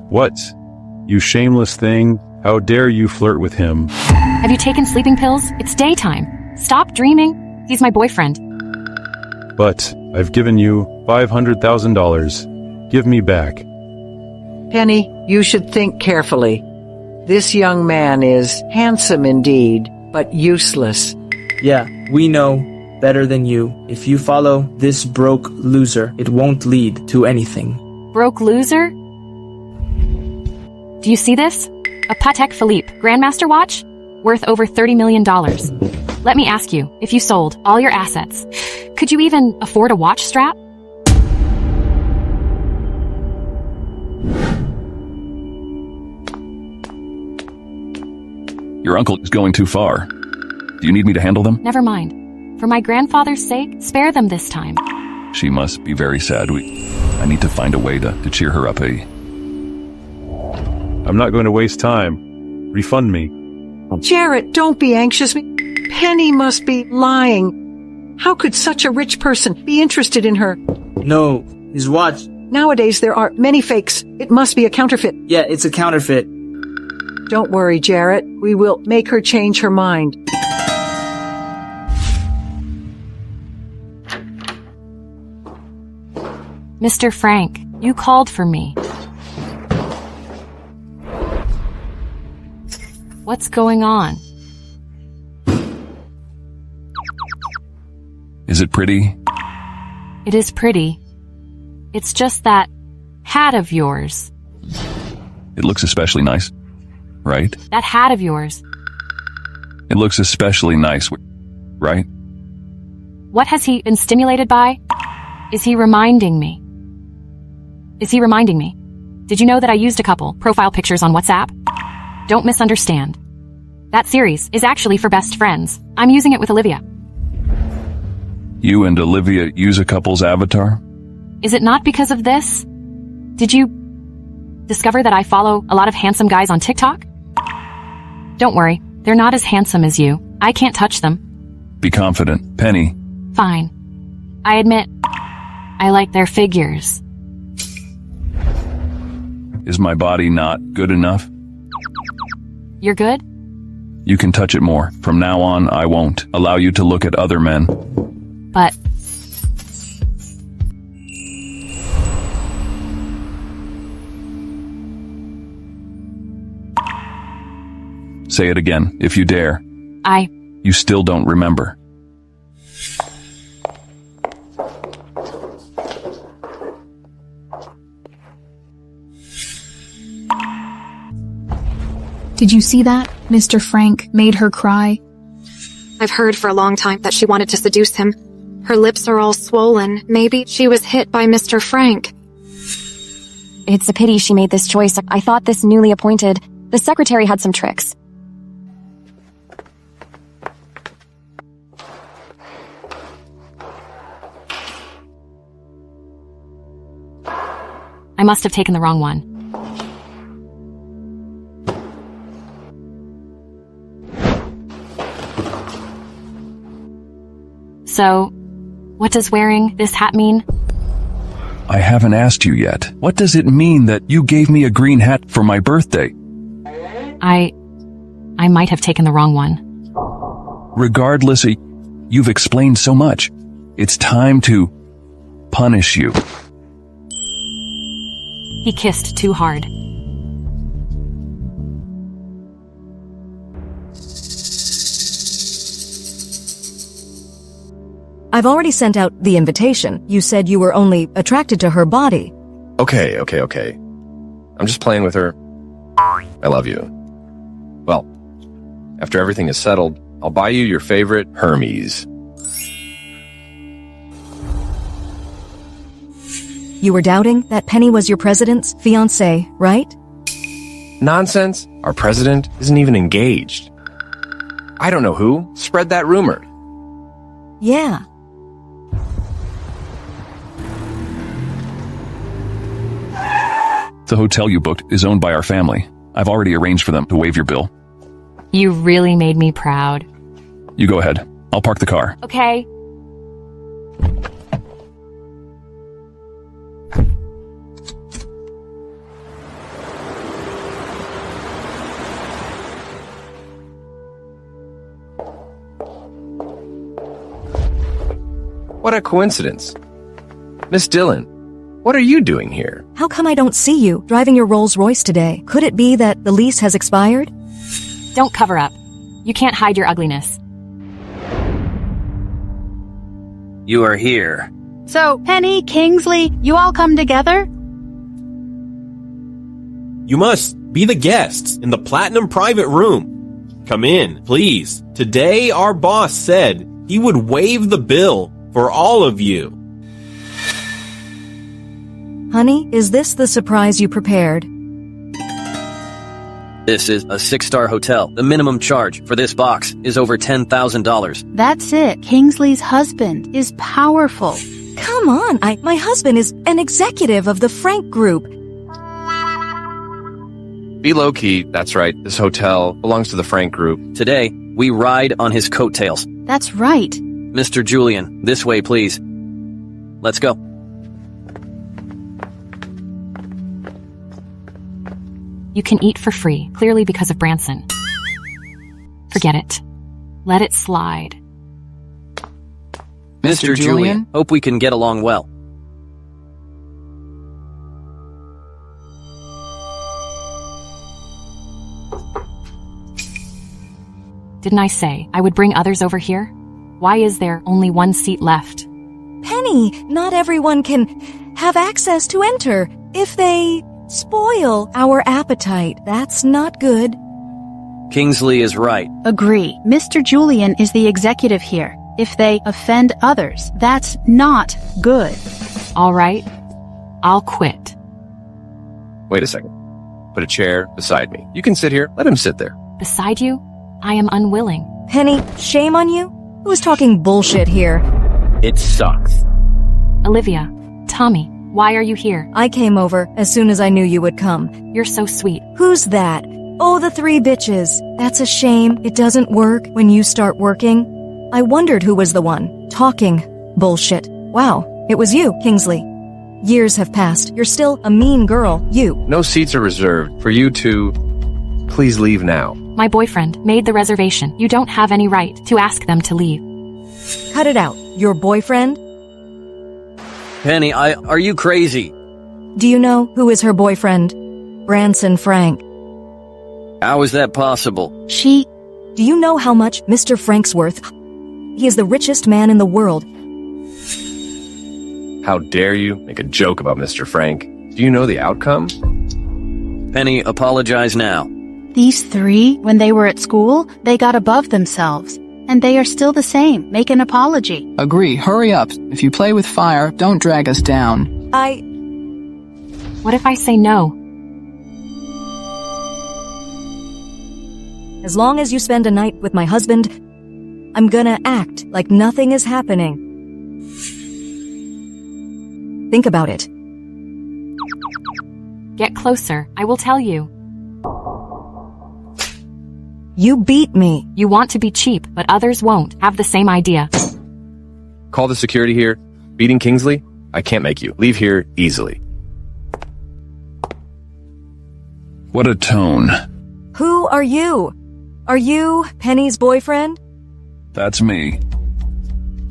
What? You shameless thing. How dare you flirt with him? Have you taken sleeping pills? It's daytime. Stop dreaming. He's my boyfriend. But I've given you $500,000. Give me back. Penny, you should think carefully. This young man is handsome indeed, but useless. Yeah, we know better than you. If you follow this broke loser, it won't lead to anything. Broke loser? Do you see this? A Patek Philippe Grandmaster watch? Worth over $30 million. Let me ask you, if you sold all your assets, could you even afford a watch strap? Your uncle is going too far. Do you need me to handle them? Never mind. For my grandfather's sake, spare them this time. She must be very sad. I need to find a way to cheer her up. I'm not going to waste time. Refund me. Jarrett, don't be anxious. Penny must be lying. How could such a rich person be interested in her? No, his watch. Nowadays there are many fakes. It must be a counterfeit. Yeah, it's a counterfeit. Don't worry, Jarrett. We will make her change her mind. Mr. Frank, you called for me. What's going on? Is it pretty? It is pretty. It's just that hat of yours. It looks especially nice, right? That hat of yours. It looks especially nice, right? What has he been stimulated by? Is he reminding me? Did you know that I used a couple profile pictures on WhatsApp? Don't misunderstand. That series is actually for best friends. I'm using it with Olivia. You and Olivia use a couple's avatar? Is it not because of this? Did you discover that I follow a lot of handsome guys on TikTok? Don't worry, they're not as handsome as you. I can't touch them. Be confident, Penny. Fine. I admit, I like their figures. Is my body not good enough? You're good? You can touch it more. From now on, I won't allow you to look at other men. But... Say it again, if you dare. You still don't remember. Did you see that? Mr. Frank made her cry. I've heard for a long time that she wanted to seduce him. Her lips are all swollen. Maybe she was hit by Mr. Frank. It's a pity she made this choice. I thought this newly appointed. The secretary had some tricks. I must have taken the wrong one. So, what does wearing this hat mean? I haven't asked you yet. What does it mean that you gave me a green hat for my birthday? I might have taken the wrong one. Regardless, you've explained so much. It's time to punish you. He kissed too hard. I've already sent out the invitation. You said you were only attracted to her body. Okay. I'm just playing with her. I love you. Well, after everything is settled, I'll buy you your favorite Hermes. You were doubting that Penny was your president's fiancée, right? Nonsense. Our president isn't even engaged. I don't know who spread that rumor. Yeah. The hotel you booked is owned by our family. I've already arranged for them to waive your bill. You really made me proud. You go ahead. I'll park the car. Okay. What a coincidence. Miss Dillon, what are you doing here? How come I don't see you driving your Rolls Royce today? Could it be that the lease has expired? Don't cover up. You can't hide your ugliness. You are here. So, Penny, Kingsley, you all come together? You must be the guests in the platinum private room. Come in, please. Today, our boss said he would waive the bill for all of you. Honey, is this the surprise you prepared? This is a 6-star hotel. The minimum charge for this box is over $10,000. That's it. Kingsley's husband is powerful. Come on, my husband is an executive of the Frank Group. Be low-key, that's right. This hotel belongs to the Frank Group. Today, we ride on his coattails. That's right. Mr. Julian, this way, please. Let's go. You can eat for free, clearly because of Branson. Forget it. Let it slide. Mr. Julian, hope we can get along well. Didn't I say I would bring others over here? Why is there only one seat left? Penny, not everyone can have access to enter. If they spoil our appetite, that's not good. Kingsley is right. Agree. Mr. Julian is the executive here. If they offend others, that's not good. All right. I'll quit. Wait a second. Put a chair beside me. You can sit here. Let him sit there. Beside you? I am unwilling. Penny, shame on you? Who's talking bullshit here? It sucks. Olivia, Tommy, why are you here? I came over as soon as I knew you would come. You're so sweet. Who's that? Oh, the 3 bitches. That's a shame. It doesn't work when you start working. I wondered who was the one talking bullshit. Wow, it was you, Kingsley. Years have passed. You're still a mean girl, you. No seats are reserved for you to... Please leave now. My boyfriend made the reservation. You don't have any right to ask them to leave. Cut it out. Your boyfriend? Penny, are you crazy? Do you know who is her boyfriend? Branson Frank. How is that possible? Do you know how much Mr. Frank's worth? He is the richest man in the world. How dare you make a joke about Mr. Frank? Do you know the outcome? Penny, apologize now. These 3, when they were at school, they got above themselves. And they are still the same. Make an apology. Agree. Hurry up. If you play with fire, don't drag us down. What if I say no? As long as you spend a night with my husband, I'm gonna act like nothing is happening. Think about it. Get closer. I will tell you. You beat me. You want to be cheap, but others won't have the same idea. Call the security here. Beating Kingsley? I can't make you. Leave here easily. What a tone. Who are you? Are you Penny's boyfriend? That's me.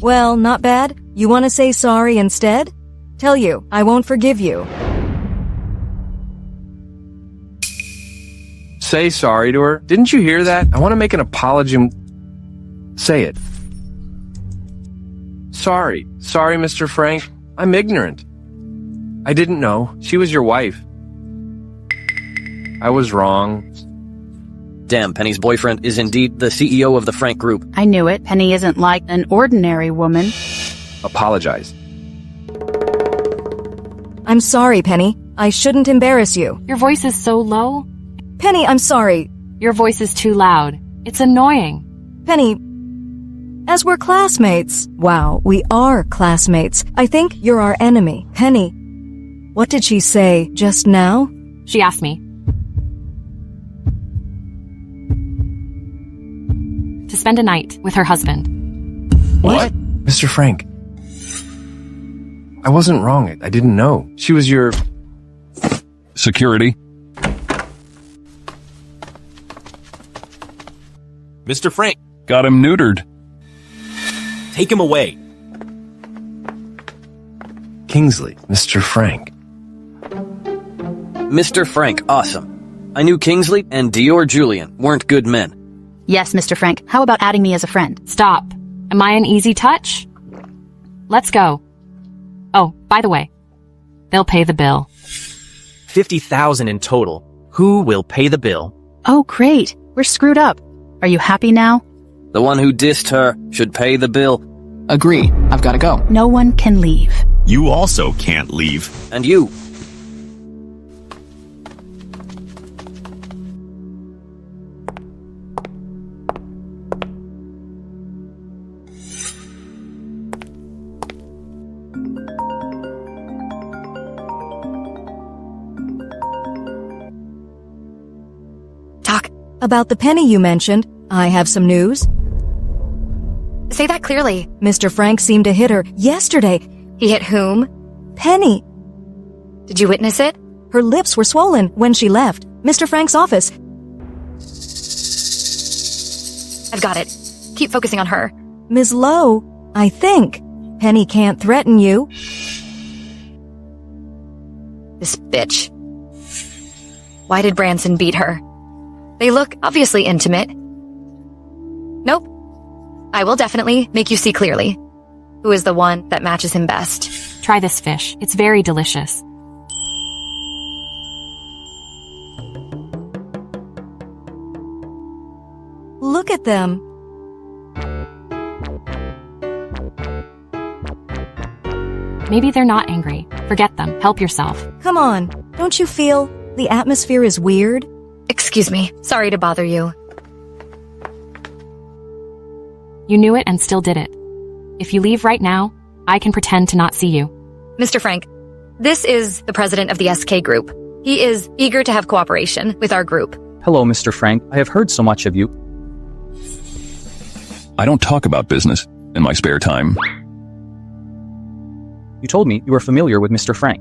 Well, not bad. You want to say sorry instead? Tell you, I won't forgive you. Say sorry to her. Didn't you hear that? I want to make an apology. Say it. Sorry. Sorry, Mr. Frank. I'm ignorant. I didn't know. She was your wife. I was wrong. Damn, Penny's boyfriend is indeed the CEO of the Frank Group. I knew it. Penny isn't like an ordinary woman. Apologize. I'm sorry, Penny. I shouldn't embarrass you. Your voice is so low. Penny, I'm sorry. Your voice is too loud. It's annoying. Penny, as we're classmates. Wow, we are classmates. I think you're our enemy. Penny, what did she say just now? She asked me to spend a night with her husband. What? Mr. Frank. I wasn't wrong. I didn't know. She was your... Security. Mr. Frank. Got him neutered. Take him away. Kingsley. Mr. Frank. Mr. Frank, awesome. I knew Kingsley and Dior Julian weren't good men. Yes, Mr. Frank. How about adding me as a friend? Stop. Am I an easy touch? Let's go. Oh, by the way, they'll pay the bill. 50,000 in total. Who will pay the bill? Oh, great. We're screwed up. Are you happy now? The one who dissed her should pay the bill. Agree. I've got to go. No one can leave. You also can't leave. And you. About the penny you mentioned, I have some news. Say that clearly. Mr. Frank seemed to hit her yesterday. He hit whom? Penny. Did you witness it? Her lips were swollen when she left Mr. Frank's office. I've got it. Keep focusing on her. Ms. Lowe, I think. Penny can't threaten you. This bitch. Why did Branson beat her? They look obviously intimate. Nope. I will definitely make you see clearly who is the one that matches him best. Try this fish. It's very delicious. Look at them. Maybe they're not angry. Forget them. Help yourself. Come on. Don't you feel the atmosphere is weird? Excuse me. Sorry to bother you. You knew it and still did it. If you leave right now, I can pretend to not see you. Mr. Frank, this is the president of the SK Group. He is eager to have cooperation with our group. Hello, Mr. Frank. I have heard so much of you. I don't talk about business in my spare time. You told me you were familiar with Mr. Frank.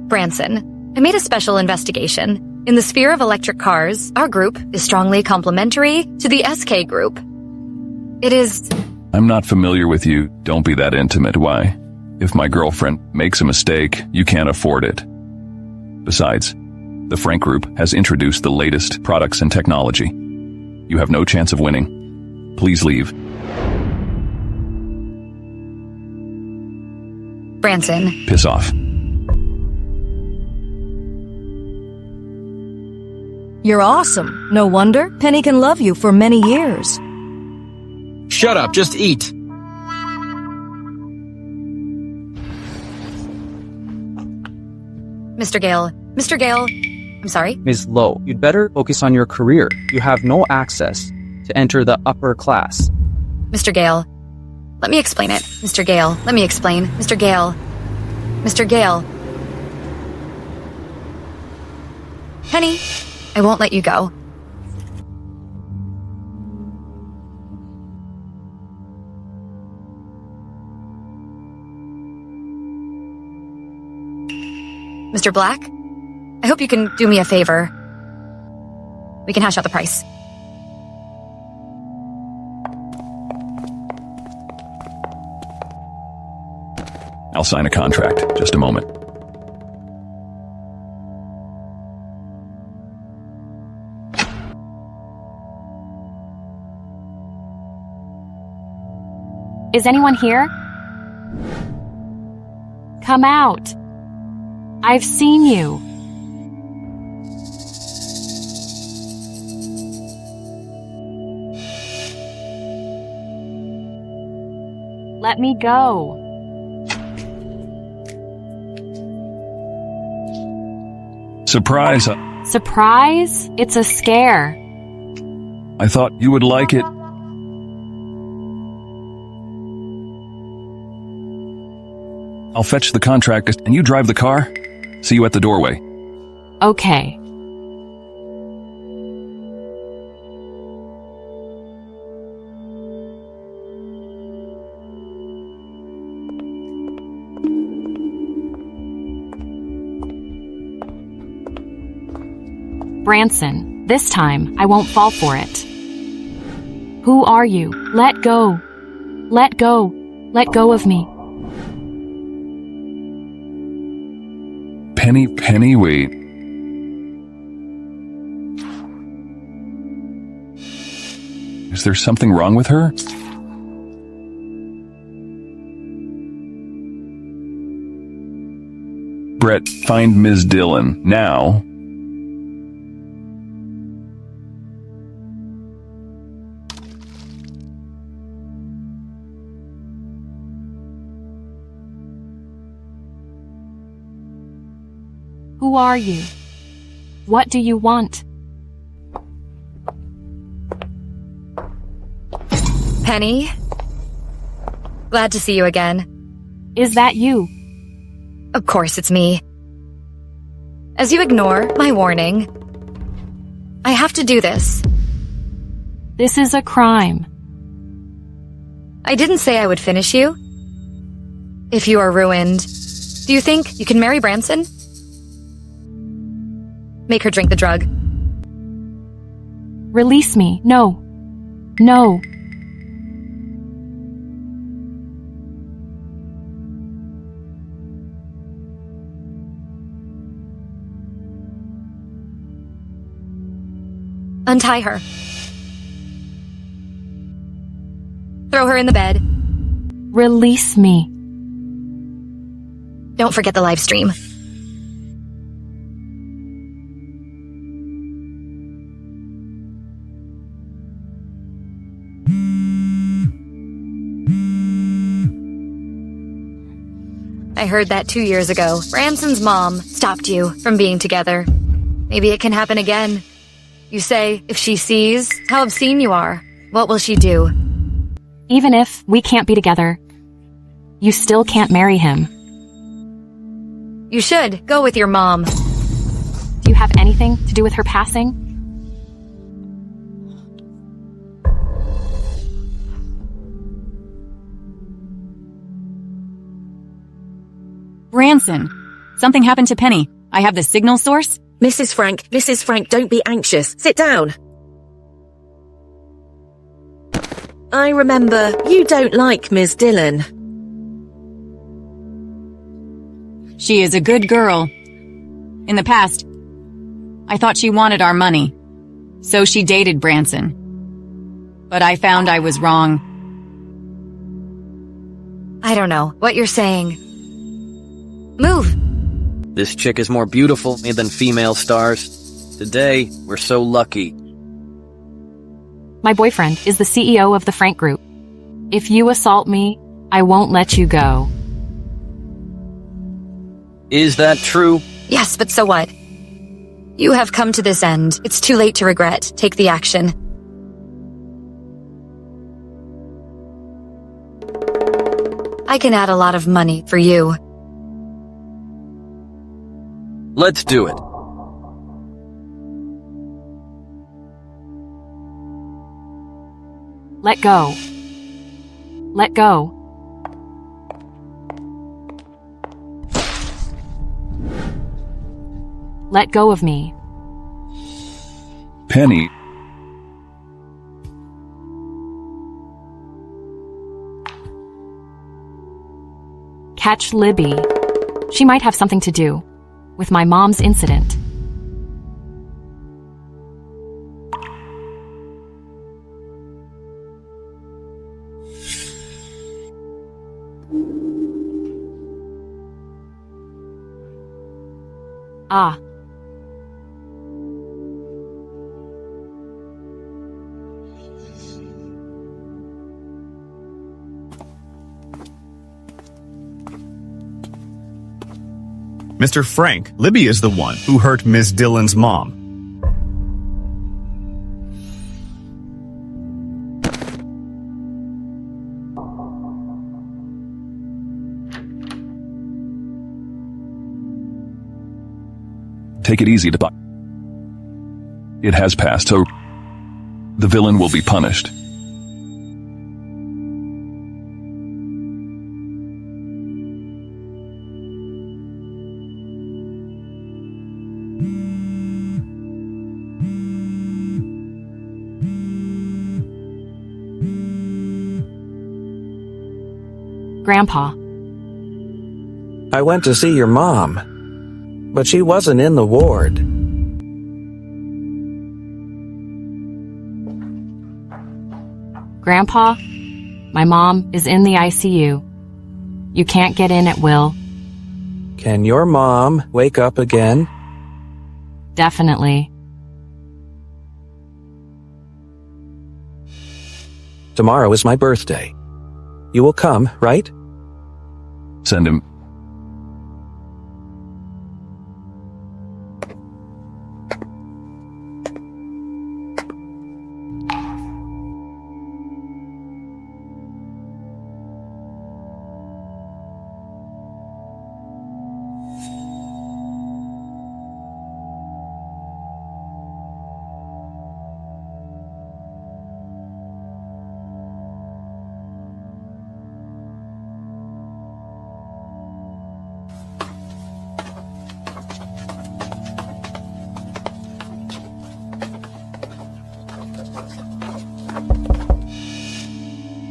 Branson, I made a special investigation. In the sphere of electric cars, our group is strongly complementary to the SK Group. It is... I'm not familiar with you. Don't be that intimate. Why? If my girlfriend makes a mistake, you can't afford it. Besides, the Frank Group has introduced the latest products and technology. You have no chance of winning. Please leave. Branson. Piss off. You're awesome. No wonder Penny can love you for many years. Shut up, just eat. Mr. Gale. Mr. Gale. I'm sorry? Ms. Lowe, you'd better focus on your career. You have no access to enter the upper class. Mr. Gale. Let me explain it. Mr. Gale. Let me explain. Mr. Gale. Mr. Gale. Penny, I won't let you go. Mr. Black, I hope you can do me a favor. We can hash out the price. I'll sign a contract. Just a moment. Is anyone here? Come out. I've seen you. Let me go. Surprise! Surprise? It's a scare. I thought you would like it. I'll fetch the contract and you drive the car. See you at the doorway. Okay. Branson, this time I won't fall for it. Who are you? Let go. Let go. Let go of me. Penny, wait. Is there something wrong with her? Brett, find Ms. Dillon, now. Who are you? What do you want? Penny? Glad to see you again. Is that you? Of course it's me. As you ignore my warning, I have to do this. This is a crime. I didn't say I would finish you. If you are ruined, do you think you can marry Branson? Make her drink the drug. Release me. No. No. Untie her. Throw her in the bed. Release me. Don't forget the live stream. I heard that 2 years ago. Branson's mom stopped you from being together. Maybe it can happen again. You say, if she sees how obscene you are, what will she do? Even if we can't be together, you still can't marry him. You should go with your mom. Do you have anything to do with her passing? Branson, something happened to Penny. I have the signal source. Mrs. Frank, don't be anxious. Sit down. I remember you don't like Ms. Dillon. She is a good girl. In the past, I thought she wanted our money, so she dated Branson. But I found I was wrong. I don't know what you're saying. Move! This chick is more beautiful than female stars. Today, we're so lucky. My boyfriend is the CEO of the Frank Group. If you assault me, I won't let you go. Is that true? Yes, but so what? You have come to this end. It's too late to regret. Take the action. I can add a lot of money for you. Let's do it. Let go. Let go. Let go of me. Penny. Catch Libby. She might have something to do with my mom's incident. Ah. Mr. Frank, Libby is the one who hurt Miss Dillon's mom. Take it easy, It has passed, so the villain will be punished. Grandpa. I went to see your mom, but she wasn't in the ward. Grandpa, my mom is in the ICU. You can't get in at will. Can your mom wake up again? Definitely. Tomorrow is my birthday. You will come, right? Send him.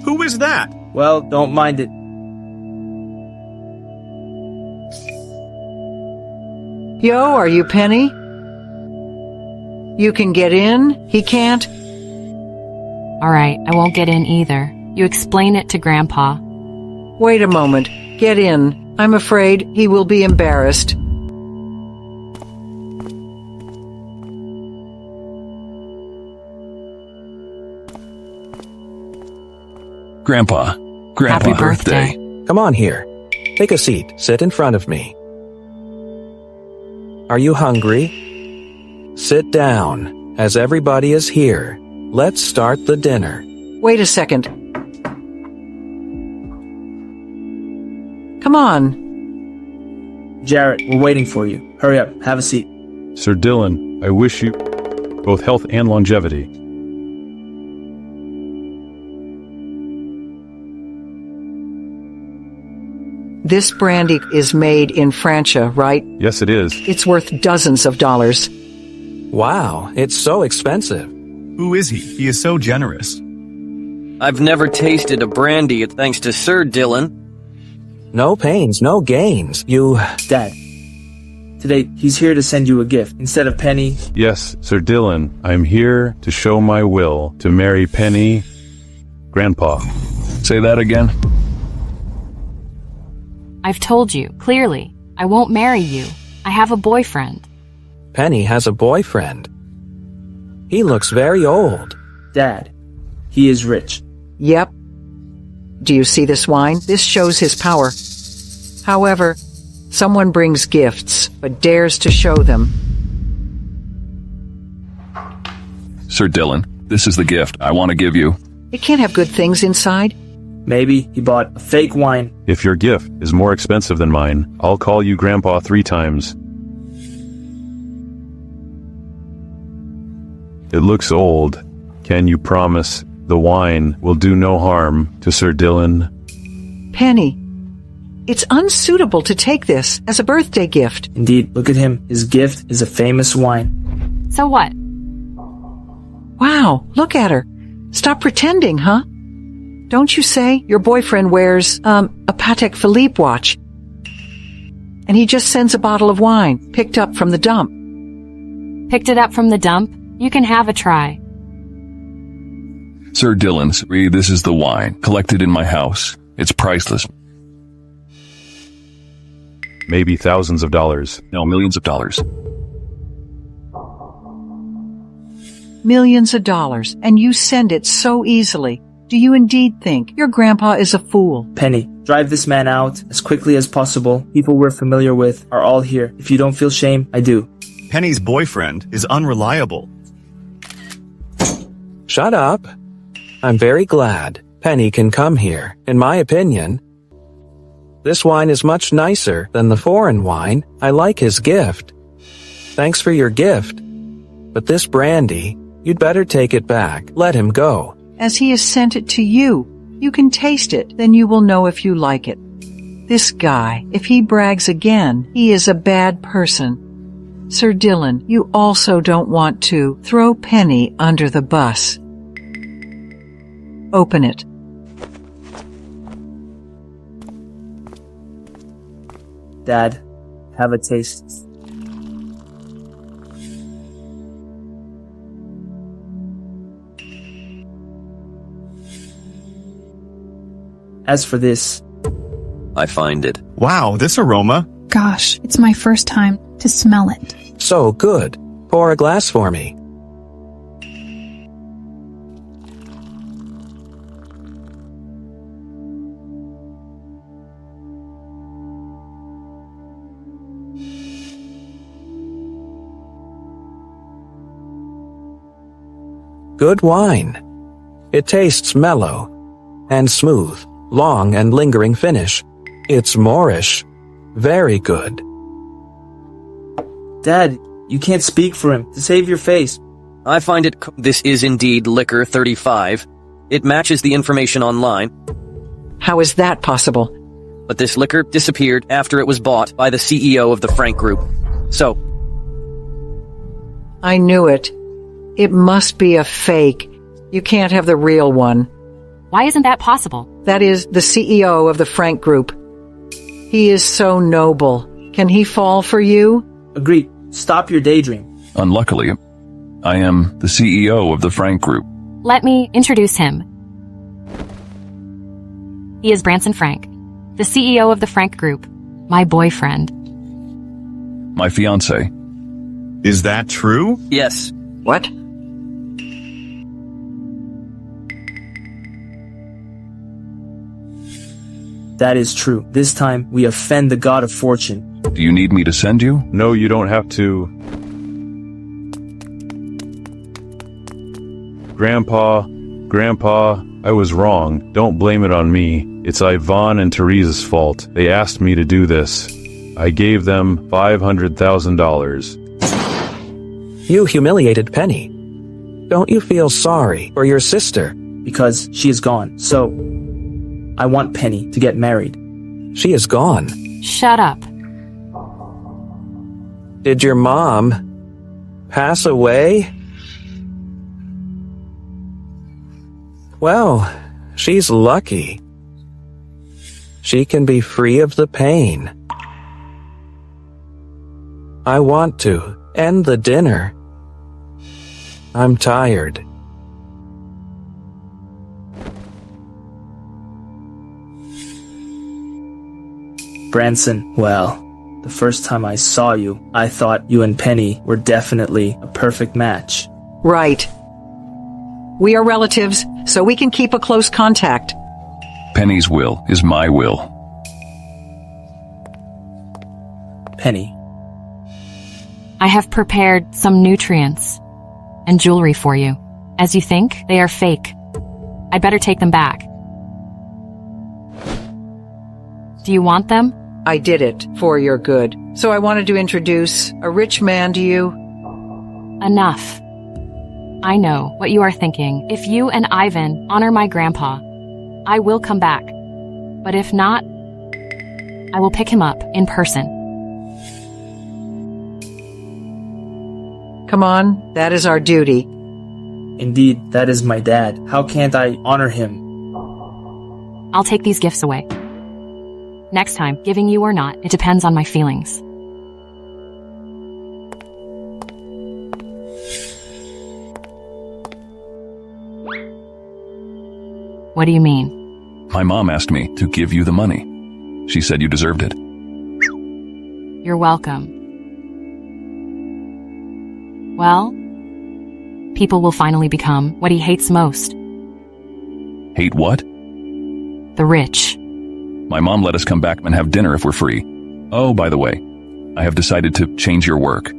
Who is that? Well, don't mind it. Yo, are you Penny? You can get in, he can't? All right, I won't get in either. You explain it to Grandpa. Wait a moment. Get in. I'm afraid he will be embarrassed. Grandpa. Happy birthday. Come on here. Take a seat. Sit in front of me. Are you hungry? Sit down, as everybody is here. Let's start the dinner. Wait a second. Come on. Jarrett, we're waiting for you. Hurry up, have a seat. Sir Dillon, I wish you both health and longevity. This brandy is made in Francia, right? Yes, it is. It's worth dozens of dollars. Wow, it's so expensive. Who is he? He is so generous. I've never tasted a brandy thanks to Sir Dillon. No pains, no gains. Dad, today he's here to send you a gift instead of Penny. Yes, Sir Dillon, I'm here to show my will to marry Penny. Grandpa. Say that again. I've told you, clearly, I won't marry you. I have a boyfriend. Penny has a boyfriend. He looks very old. Dad, he is rich. Yep. Do you see this wine? This shows his power. However, someone brings gifts, but dares to show them. Sir Dillon, this is the gift I want to give you. It can't have good things inside. Maybe he bought a fake wine. If your gift is more expensive than mine, I'll call you Grandpa 3 times. It looks old. Can you promise the wine will do no harm to Sir Dillon? Penny, it's unsuitable to take this as a birthday gift. Indeed, look at him. His gift is a famous wine. So what? Wow, look at her. Stop pretending, huh? Don't you say your boyfriend wears, a Patek Philippe watch? And he just sends a bottle of wine, picked up from the dump. Picked it up from the dump? You can have a try. Sir Dillon, this is the wine, collected in my house. It's priceless. maybe thousands of dollars. No, millions of dollars. Millions of dollars, and you send it so easily. Do you indeed think your grandpa is a fool? Penny, drive this man out as quickly as possible. People we're familiar with are all here. If you don't feel shame, I do. Penny's boyfriend is unreliable. Shut up. I'm very glad Penny can come here, in my opinion. This wine is much nicer than the foreign wine. I like his gift. Thanks for your gift. But this brandy, you'd better take it back. Let him go. As he has sent it to you, you can taste it, then you will know if you like it. This guy, if he brags again, he is a bad person. Sir Dylan, you also don't want to throw Penny under the bus. Open it. Dad, have a taste. As for this, I find it. Wow, this aroma. Gosh, it's my first time to smell it. So good. Pour a glass for me. Good wine. It tastes mellow and smooth, long and lingering finish. It's Moorish. Very good. Dad, you can't speak for him. To save your face. I find it. This is indeed liquor 35. It matches the information online. How is that possible? But this liquor disappeared after it was bought by the CEO of the Frank Group. So. I knew it. It must be a fake. You can't have the real one. Why isn't that possible? That is the CEO of the Frank Group. He is so noble. Can he fall for you? Agreed. Stop your daydream. Unluckily, I am the CEO of the Frank Group. Let me introduce him. He is Branson Frank, the CEO of the Frank Group, my boyfriend. My fiancé. Is that true? Yes. What? That is true. This time, we offend the god of fortune. Do you need me to send you? No, you don't have to. Grandpa, I was wrong. Don't blame it on me. It's Yvonne and Teresa's fault. They asked me to do this. I gave them $500,000. You humiliated Penny. Don't you feel sorry for your sister? Because she is gone. So, I want Penny to get married. She is gone. Shut up. Did your mom pass away? Well, she's lucky. She can be free of the pain. I want to end the dinner. I'm tired. Branson, well, the first time I saw you, I thought you and Penny were definitely a perfect match. Right. We are relatives, so we can keep a close contact. Penny's will is my will. Penny. I have prepared some nutrients and jewelry for you. As you think, they are fake. I'd better take them back. Do you want them? I did it for your good. So I wanted to introduce a rich man to you. Enough. I know what you are thinking. If you and Ivan honor my grandpa, I will come back. But if not, I will pick him up in person. Come on, that is our duty. Indeed, that is my dad. How can't I honor him? I'll take these gifts away. Next time, giving you or not, it depends on my feelings. What do you mean? My mom asked me to give you the money. She said you deserved it. You're welcome. Well, people will finally become what he hates most. Hate what? The rich. My mom let us come back and have dinner if we're free. Oh, by the way, I have decided to change your work.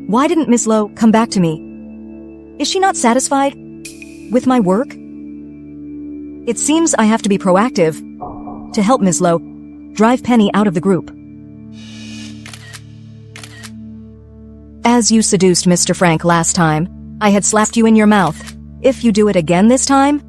Why didn't Miss Lowe come back to me? Is she not satisfied with my work? It seems I have to be proactive to help Miss Lowe drive Penny out of the group. As you seduced Mr. Frank last time, I had slapped you in your mouth. If you do it again this time,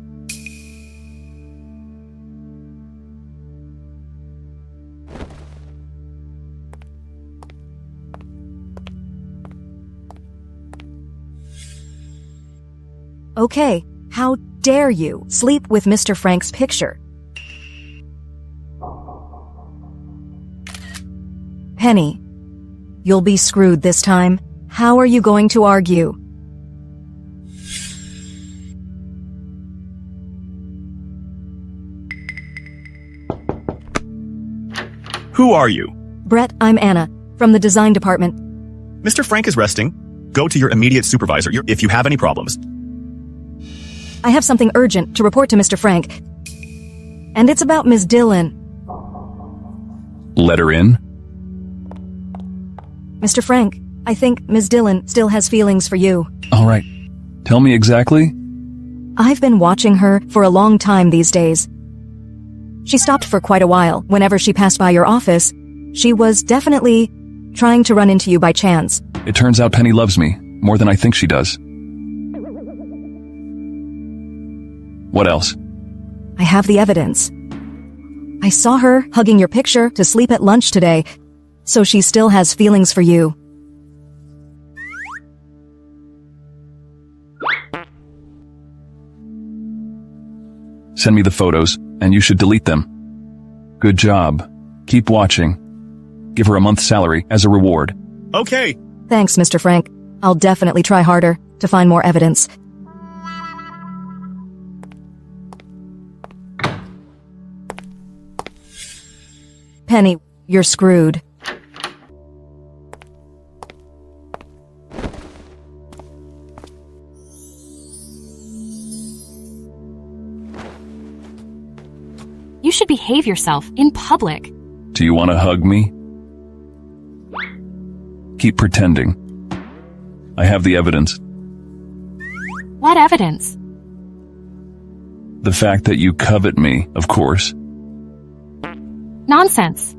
okay, how dare you sleep with Mr. Frank's picture? Penny, you'll be screwed this time. How are you going to argue? Who are you? Brett, I'm Anna, from the design department. Mr. Frank is resting. Go to your immediate supervisor if you have any problems. I have something urgent to report to Mr. Frank. And it's about Ms. Dillon. Let her in? Mr. Frank, I think Ms. Dillon still has feelings for you. All right. Tell me exactly. I've been watching her for a long time these days. She stopped for quite a while. Whenever she passed by your office, she was definitely trying to run into you by chance. It turns out Penny loves me more than I think she does. What else? I have the evidence. I saw her hugging your picture to sleep at lunch today, so she still has feelings for you. Send me the photos, and you should delete them. Good job. Keep watching. Give her a month's salary as a reward. Okay. Thanks, Mr. Frank. I'll definitely try harder to find more evidence. Penny, you're screwed. You should behave yourself in public. Do you want to hug me? Keep pretending. I have the evidence. What evidence? The fact that you covet me, of course. Nonsense.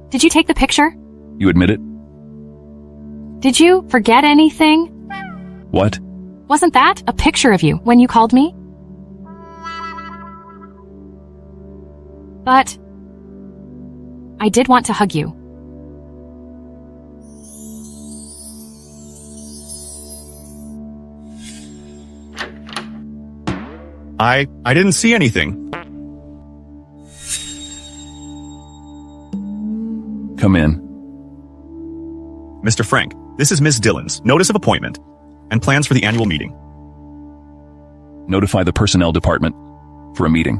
Did you take the picture? You admit it? Did you forget anything? What? Wasn't that a picture of you when you called me? But I did want to hug you. I didn't see anything. Come in. Mr. Frank, this is Ms. Dillon's notice of appointment and plans for the annual meeting. Notify the personnel department for a meeting.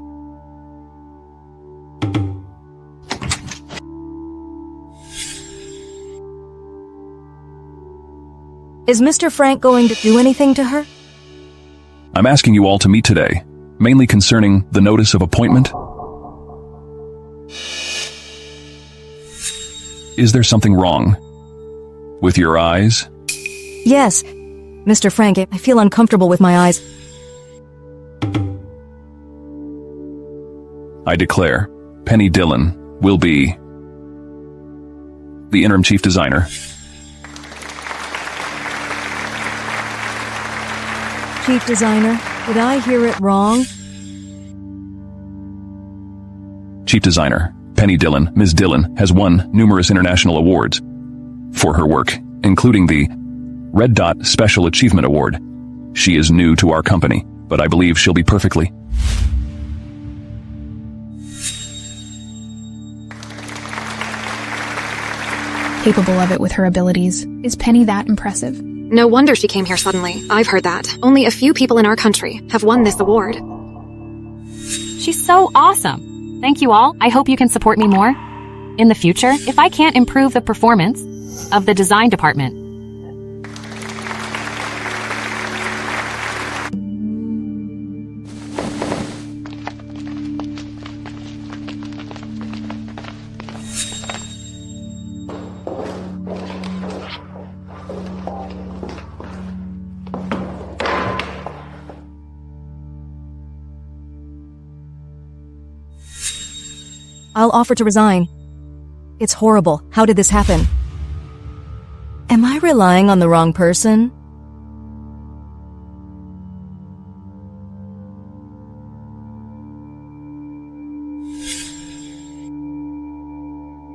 Is Mr. Frank going to do anything to her? I'm asking you all to meet today, mainly concerning the notice of appointment. Is there something wrong with your eyes? Yes. Mr. Frank, I feel uncomfortable with my eyes. I declare, Penny Dillon will be the interim chief designer. Chief designer, did I hear it wrong? Chief designer, Penny Dillon, Ms. Dillon, has won numerous international awards for her work, including the Red Dot Special Achievement Award. She is new to our company, but I believe she'll be perfectly capable of it with her abilities. Is Penny that impressive? No wonder she came here suddenly. I've heard that. Only a few people in our country have won this award. She's so awesome. Thank you all. I hope you can support me more in the future if I can't improve the performance of the design department. I'll offer to resign. It's horrible. How did this happen? Am I relying on the wrong person?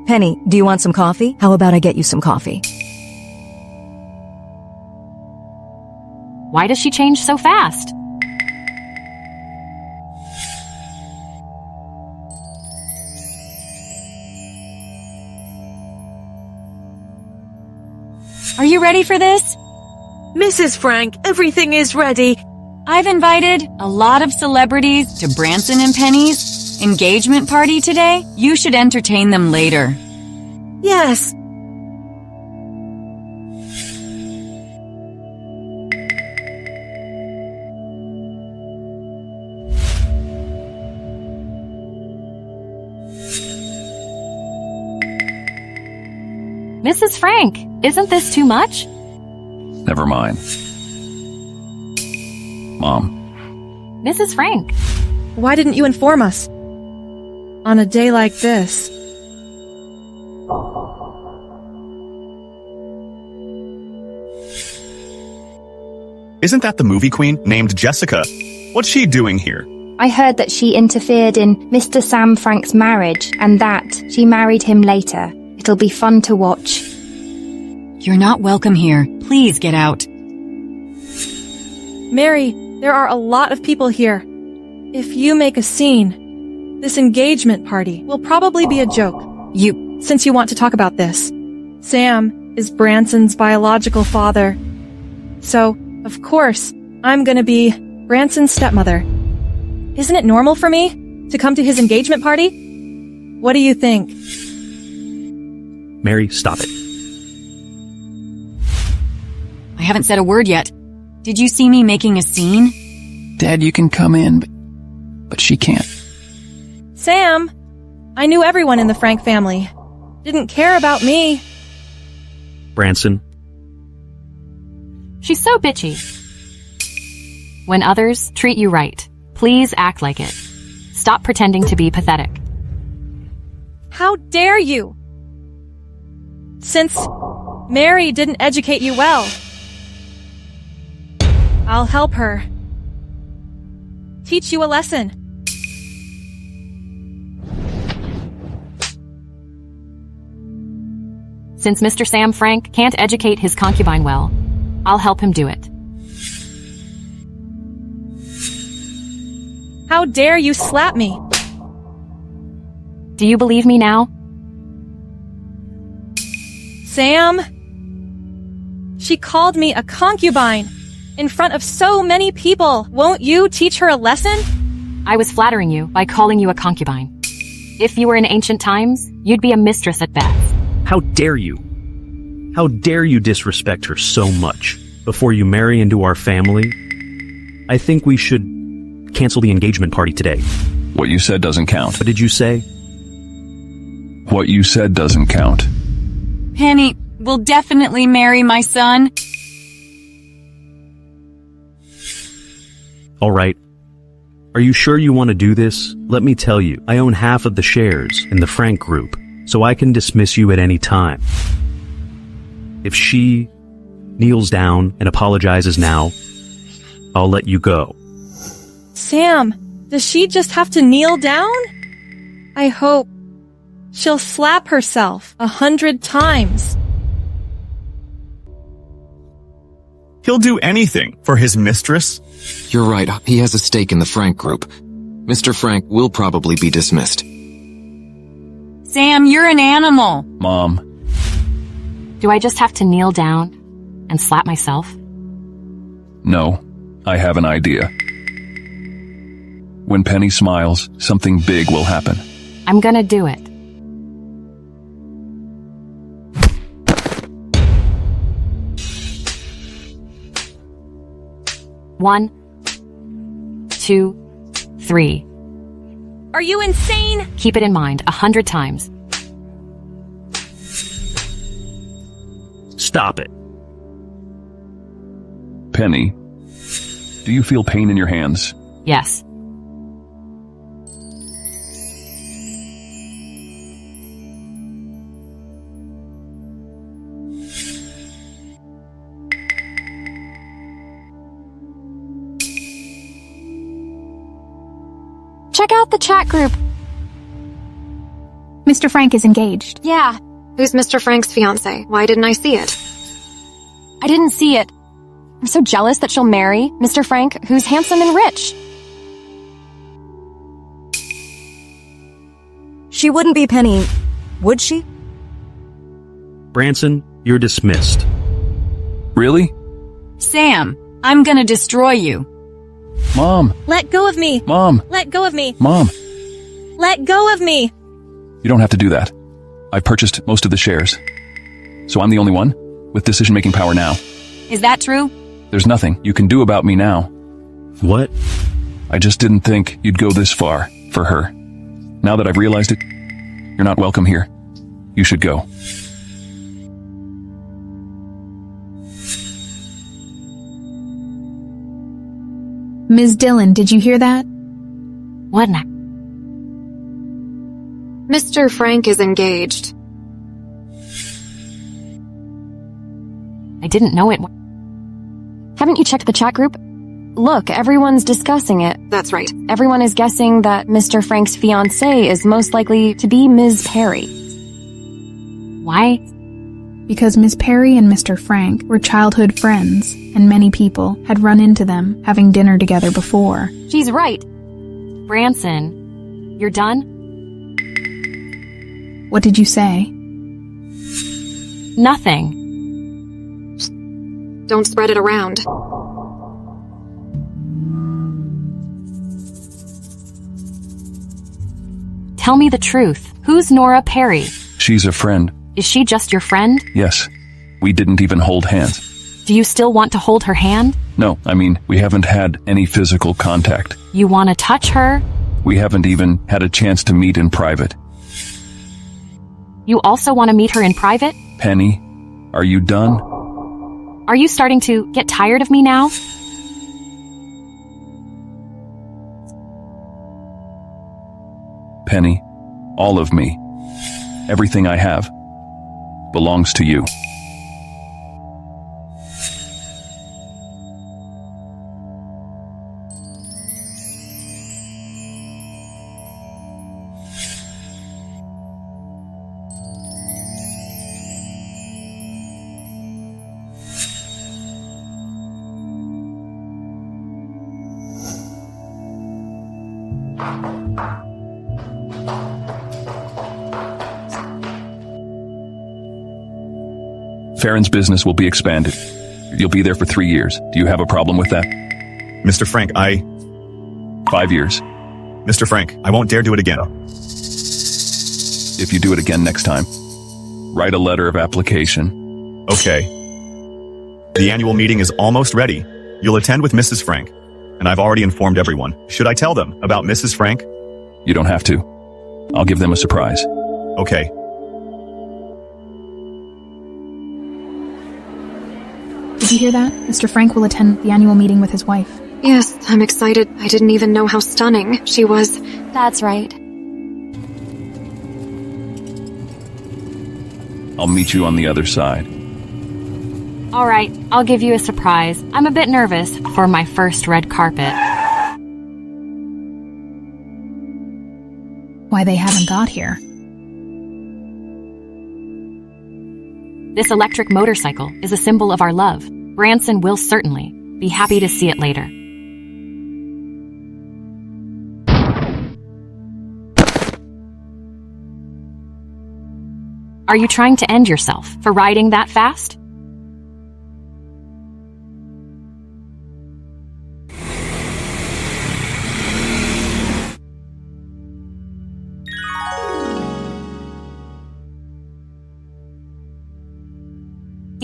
Penny, do you want some coffee? How about I get you some coffee? Why does she change so fast? Are you ready for this? Mrs. Frank, everything is ready. I've invited a lot of celebrities to Branson and Penny's engagement party today. You should entertain them later. Yes. Mrs. Frank, isn't this too much? Never mind. Mom. Mrs. Frank. Why didn't you inform us? On a day like this. Isn't that the movie queen named Jessica? What's she doing here? I heard that she interfered in Mr. Sam Frank's marriage and that she married him later. It'll be fun to watch. You're not welcome here. Please get out. Mary, there are a lot of people here. If you make a scene, this engagement party will probably be a joke. Since you want to talk about this. Sam is Branson's biological father. So, of course, I'm gonna be Branson's stepmother. Isn't it normal for me to come to his engagement party? What do you think? Mary, stop it. I haven't said a word yet. Did you see me making a scene? Dad, you can come in, but she can't. Sam! I knew everyone in the Frank family. Didn't care about me. Branson. She's so bitchy. When others treat you right, please act like it. Stop pretending to be pathetic. How dare you! Since Mary didn't educate you well, I'll help her. Teach you a lesson. Since Mr. Sam Frank can't educate his concubine well, I'll help him do it. How dare you slap me? Do you believe me now? Sam? She called me a concubine in front of so many people. Won't you teach her a lesson? I was flattering you by calling you a concubine. If you were in ancient times, you'd be a mistress at best. How dare you? How dare you disrespect her so much before you marry into our family? I think we should cancel the engagement party today. What you said doesn't count. What did you say? What you said doesn't count. Penny will definitely marry my son. All right. Are you sure you want to do this? Let me tell you, I own half of the shares in the Frank Group, so I can dismiss you at any time. If she kneels down and apologizes now, I'll let you go. Sam, does she just have to kneel down? I hope she'll slap herself 100 times. He'll do anything for his mistress. You're right. He has a stake in the Frank Group. Mr. Frank will probably be dismissed. Sam, you're an animal. Mom. Do I just have to kneel down? and slap myself? No, I have an idea. When Penny smiles, something big will happen. I'm gonna do it. One, 2, 3. Are you insane? Keep it in mind 100 times. Stop it. Penny, do you feel pain in your hands? Yes. Check out the chat group. Mr. Frank is engaged. Yeah. Who's Mr. Frank's fiance? Why didn't I see it? I didn't see it. I'm so jealous that she'll marry Mr. Frank, who's handsome and rich. She wouldn't be Penny, would she? Branson, you're dismissed. Really? Sam, I'm gonna destroy you. Mom! Let go of me! Mom! Let go of me! Mom! Let go of me! You don't have to do that. I've purchased most of the shares. So I'm the only one with decision-making power now. Is that true? There's nothing you can do about me now. What? I just didn't think you'd go this far for her. Now that I've realized it, you're not welcome here. You should go. Ms. Dillon, did you hear that? What now? Mr. Frank is engaged. I didn't know it. Haven't you checked the chat group? Look, everyone's discussing it. That's right. Everyone is guessing that Mr. Frank's fiancée is most likely to be Ms. Perry. Why? Because Miss Perry and Mr. Frank were childhood friends, and many people had run into them having dinner together before. She's right. Branson, you're done? What did you say? Nothing. Don't spread it around. Tell me the truth. Who's Nora Perry? She's a friend. Is she just your friend? Yes. We didn't even hold hands. Do you still want to hold her hand? No, I mean, we haven't had any physical contact. You want to touch her? We haven't even had a chance to meet in private. You also want to meet her in private? Penny, are you done? Are you starting to get tired of me now? Penny, all of me, everything I have, belongs to you. Farron's business will be expanded. You'll be there for 3 years. Do you have a problem with that? Mr. Frank, 5 years. Mr. Frank, I won't dare do it again. If you do it again next time, write a letter of application. Okay. The annual meeting is almost ready. You'll attend with Mrs. Frank. And I've already informed everyone. Should I tell them about Mrs. Frank? You don't have to. I'll give them a surprise. Okay. Did you hear that? Mr. Frank will attend the annual meeting with his wife. Yes, I'm excited. I didn't even know how stunning she was. That's right. I'll meet you on the other side. All right, I'll give you a surprise. I'm a bit nervous for my first red carpet. Why they haven't got here. This electric motorcycle is a symbol of our love. Branson will certainly be happy to see it later. Are you trying to end yourself for riding that fast?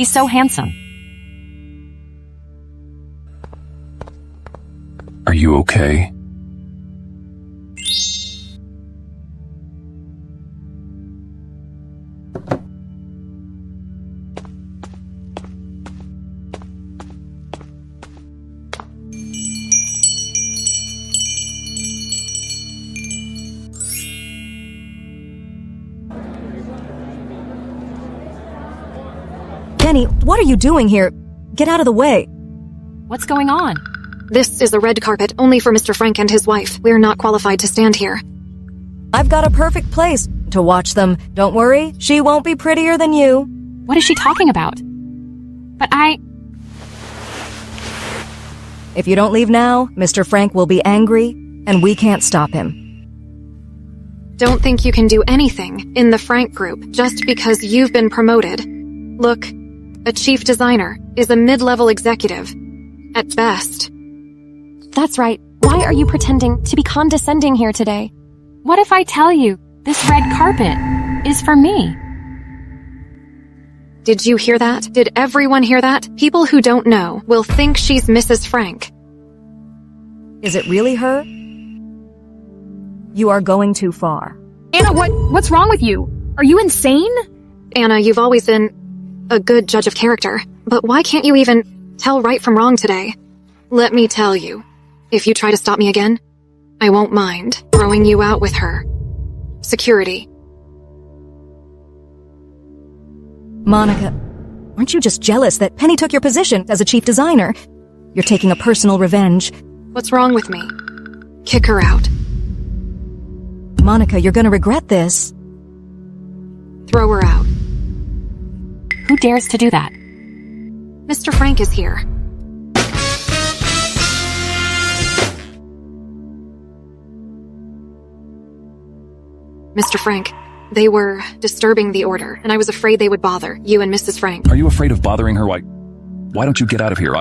He's so handsome. Are you okay? Penny, what are you doing here? Get out of the way. What's going on? This is a red carpet only for Mr. Frank and his wife. We're not qualified to stand here. I've got a perfect place to watch them. Don't worry, she won't be prettier than you. What is she talking about? But If you don't leave now, Mr. Frank will be angry, and we can't stop him. Don't think you can do anything in the Frank group just because you've been promoted. Look, a chief designer is a mid-level executive. At best. That's right. Why are you pretending to be condescending here today? what if I tell you this red carpet is for me? Did you hear that? Did everyone hear that? People who don't know will think she's Mrs. Frank. Is it really her? You are going too far. Anna, what's wrong with you? Are you insane? Anna, you've always been a good judge of character, but why can't you even tell right from wrong today? Let me tell you, if you try to stop me again, I won't mind throwing you out with her. Security. Monica, aren't you just jealous that Penny took your position as a chief designer? You're taking a personal revenge. What's wrong with me? Kick her out. Monica, you're gonna regret this. Throw her out. Who dares to do that? Mr. Frank is here. Mr. Frank, they were disturbing the order, and I was afraid they would bother you and Mrs. Frank. Are you afraid of bothering her? Why don't you get out of here?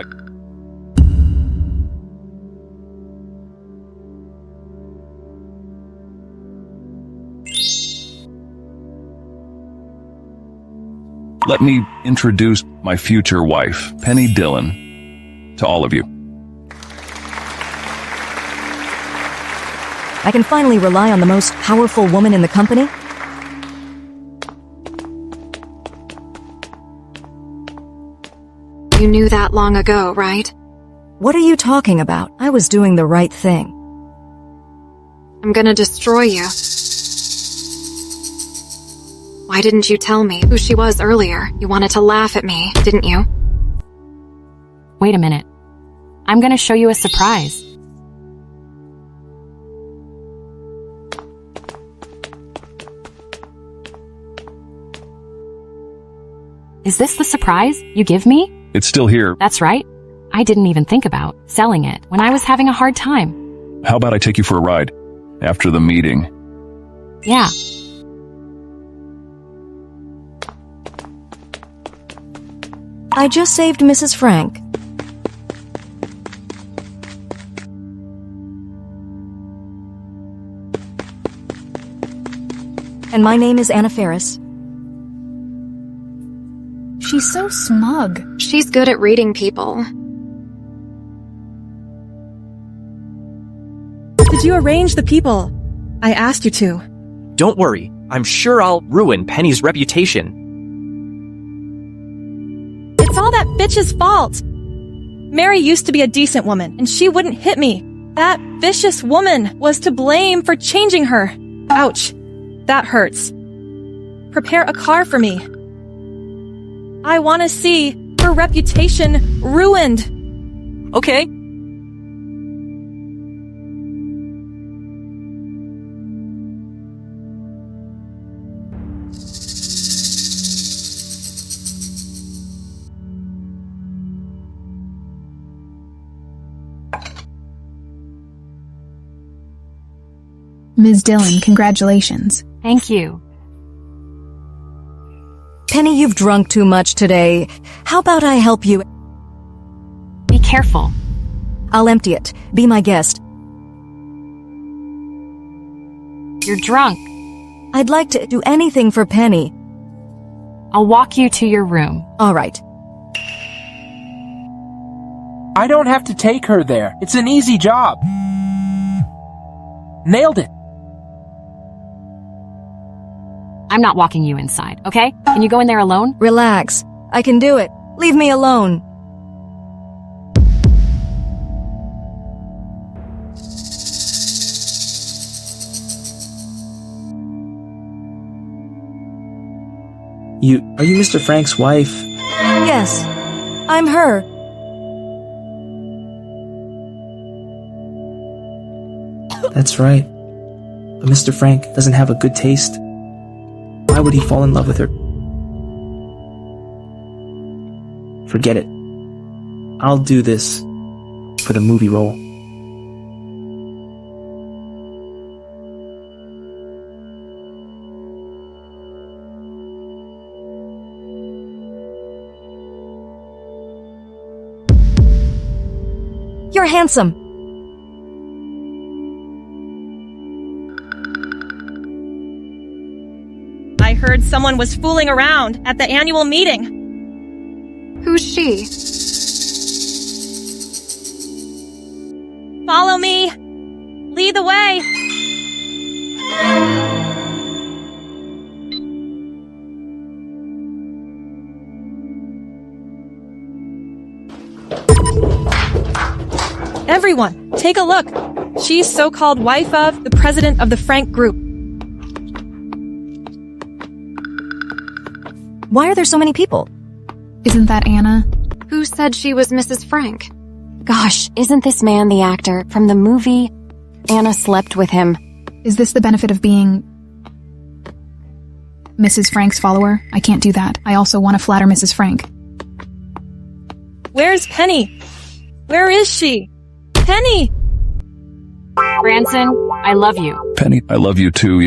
Let me introduce my future wife, Penny Dillon, to all of you. I can finally rely on the most powerful woman in the company. You knew that long ago, right? What are you talking about? I was doing the right thing. I'm gonna destroy you. Why didn't you tell me who she was earlier? You wanted to laugh at me, didn't you? Wait a minute. I'm gonna show you a surprise. Is this the surprise you give me? It's still here. That's right. I didn't even think about selling it when I was having a hard time. How about I take you for a ride after the meeting? Yeah. I just saved Mrs. Frank. And my name is Anna Ferris. She's so smug. She's good at reading people. Did you arrange the people? I asked you to. Don't worry. I'm sure I'll ruin Penny's reputation. It's all that bitch's fault. Mary used to be a decent woman, and she wouldn't hit me. That vicious woman was to blame for changing her. Ouch. That hurts. Prepare a car for me. I want to see her reputation ruined. Okay. Ms. Dillon, congratulations. Thank you. Penny, you've drunk too much today. How about I help you? Be careful. I'll empty it. Be my guest. You're drunk. I'd like to do anything for Penny. I'll walk you to your room. All right. I don't have to take her there. It's an easy job. Nailed it. I'm not walking you inside, okay? Can you go in there alone? Relax. I can do it. Leave me alone. Are you Mr. Frank's wife? Yes, I'm her. That's right. But Mr. Frank doesn't have a good taste. Why would he fall in love with her? Forget it. I'll do this for the movie role. You're handsome. I heard someone was fooling around at the annual meeting. Who's she? Follow me. Lead the way. Everyone, take a look. She's so-called wife of the president of the Frank Group. Why are there so many people? Isn't that Anna? Who said she was Mrs. Frank? Gosh, isn't this man the actor from the movie Anna Slept with Him? Is this the benefit of being Mrs. Frank's follower? I can't do that. I also want to flatter Mrs. Frank. Where's Penny? Where is she? Penny! Branson, I love you. Penny, I love you too,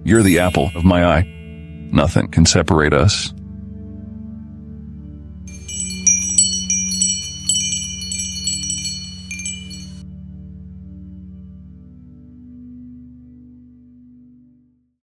You're the apple of my eye. Nothing can separate us.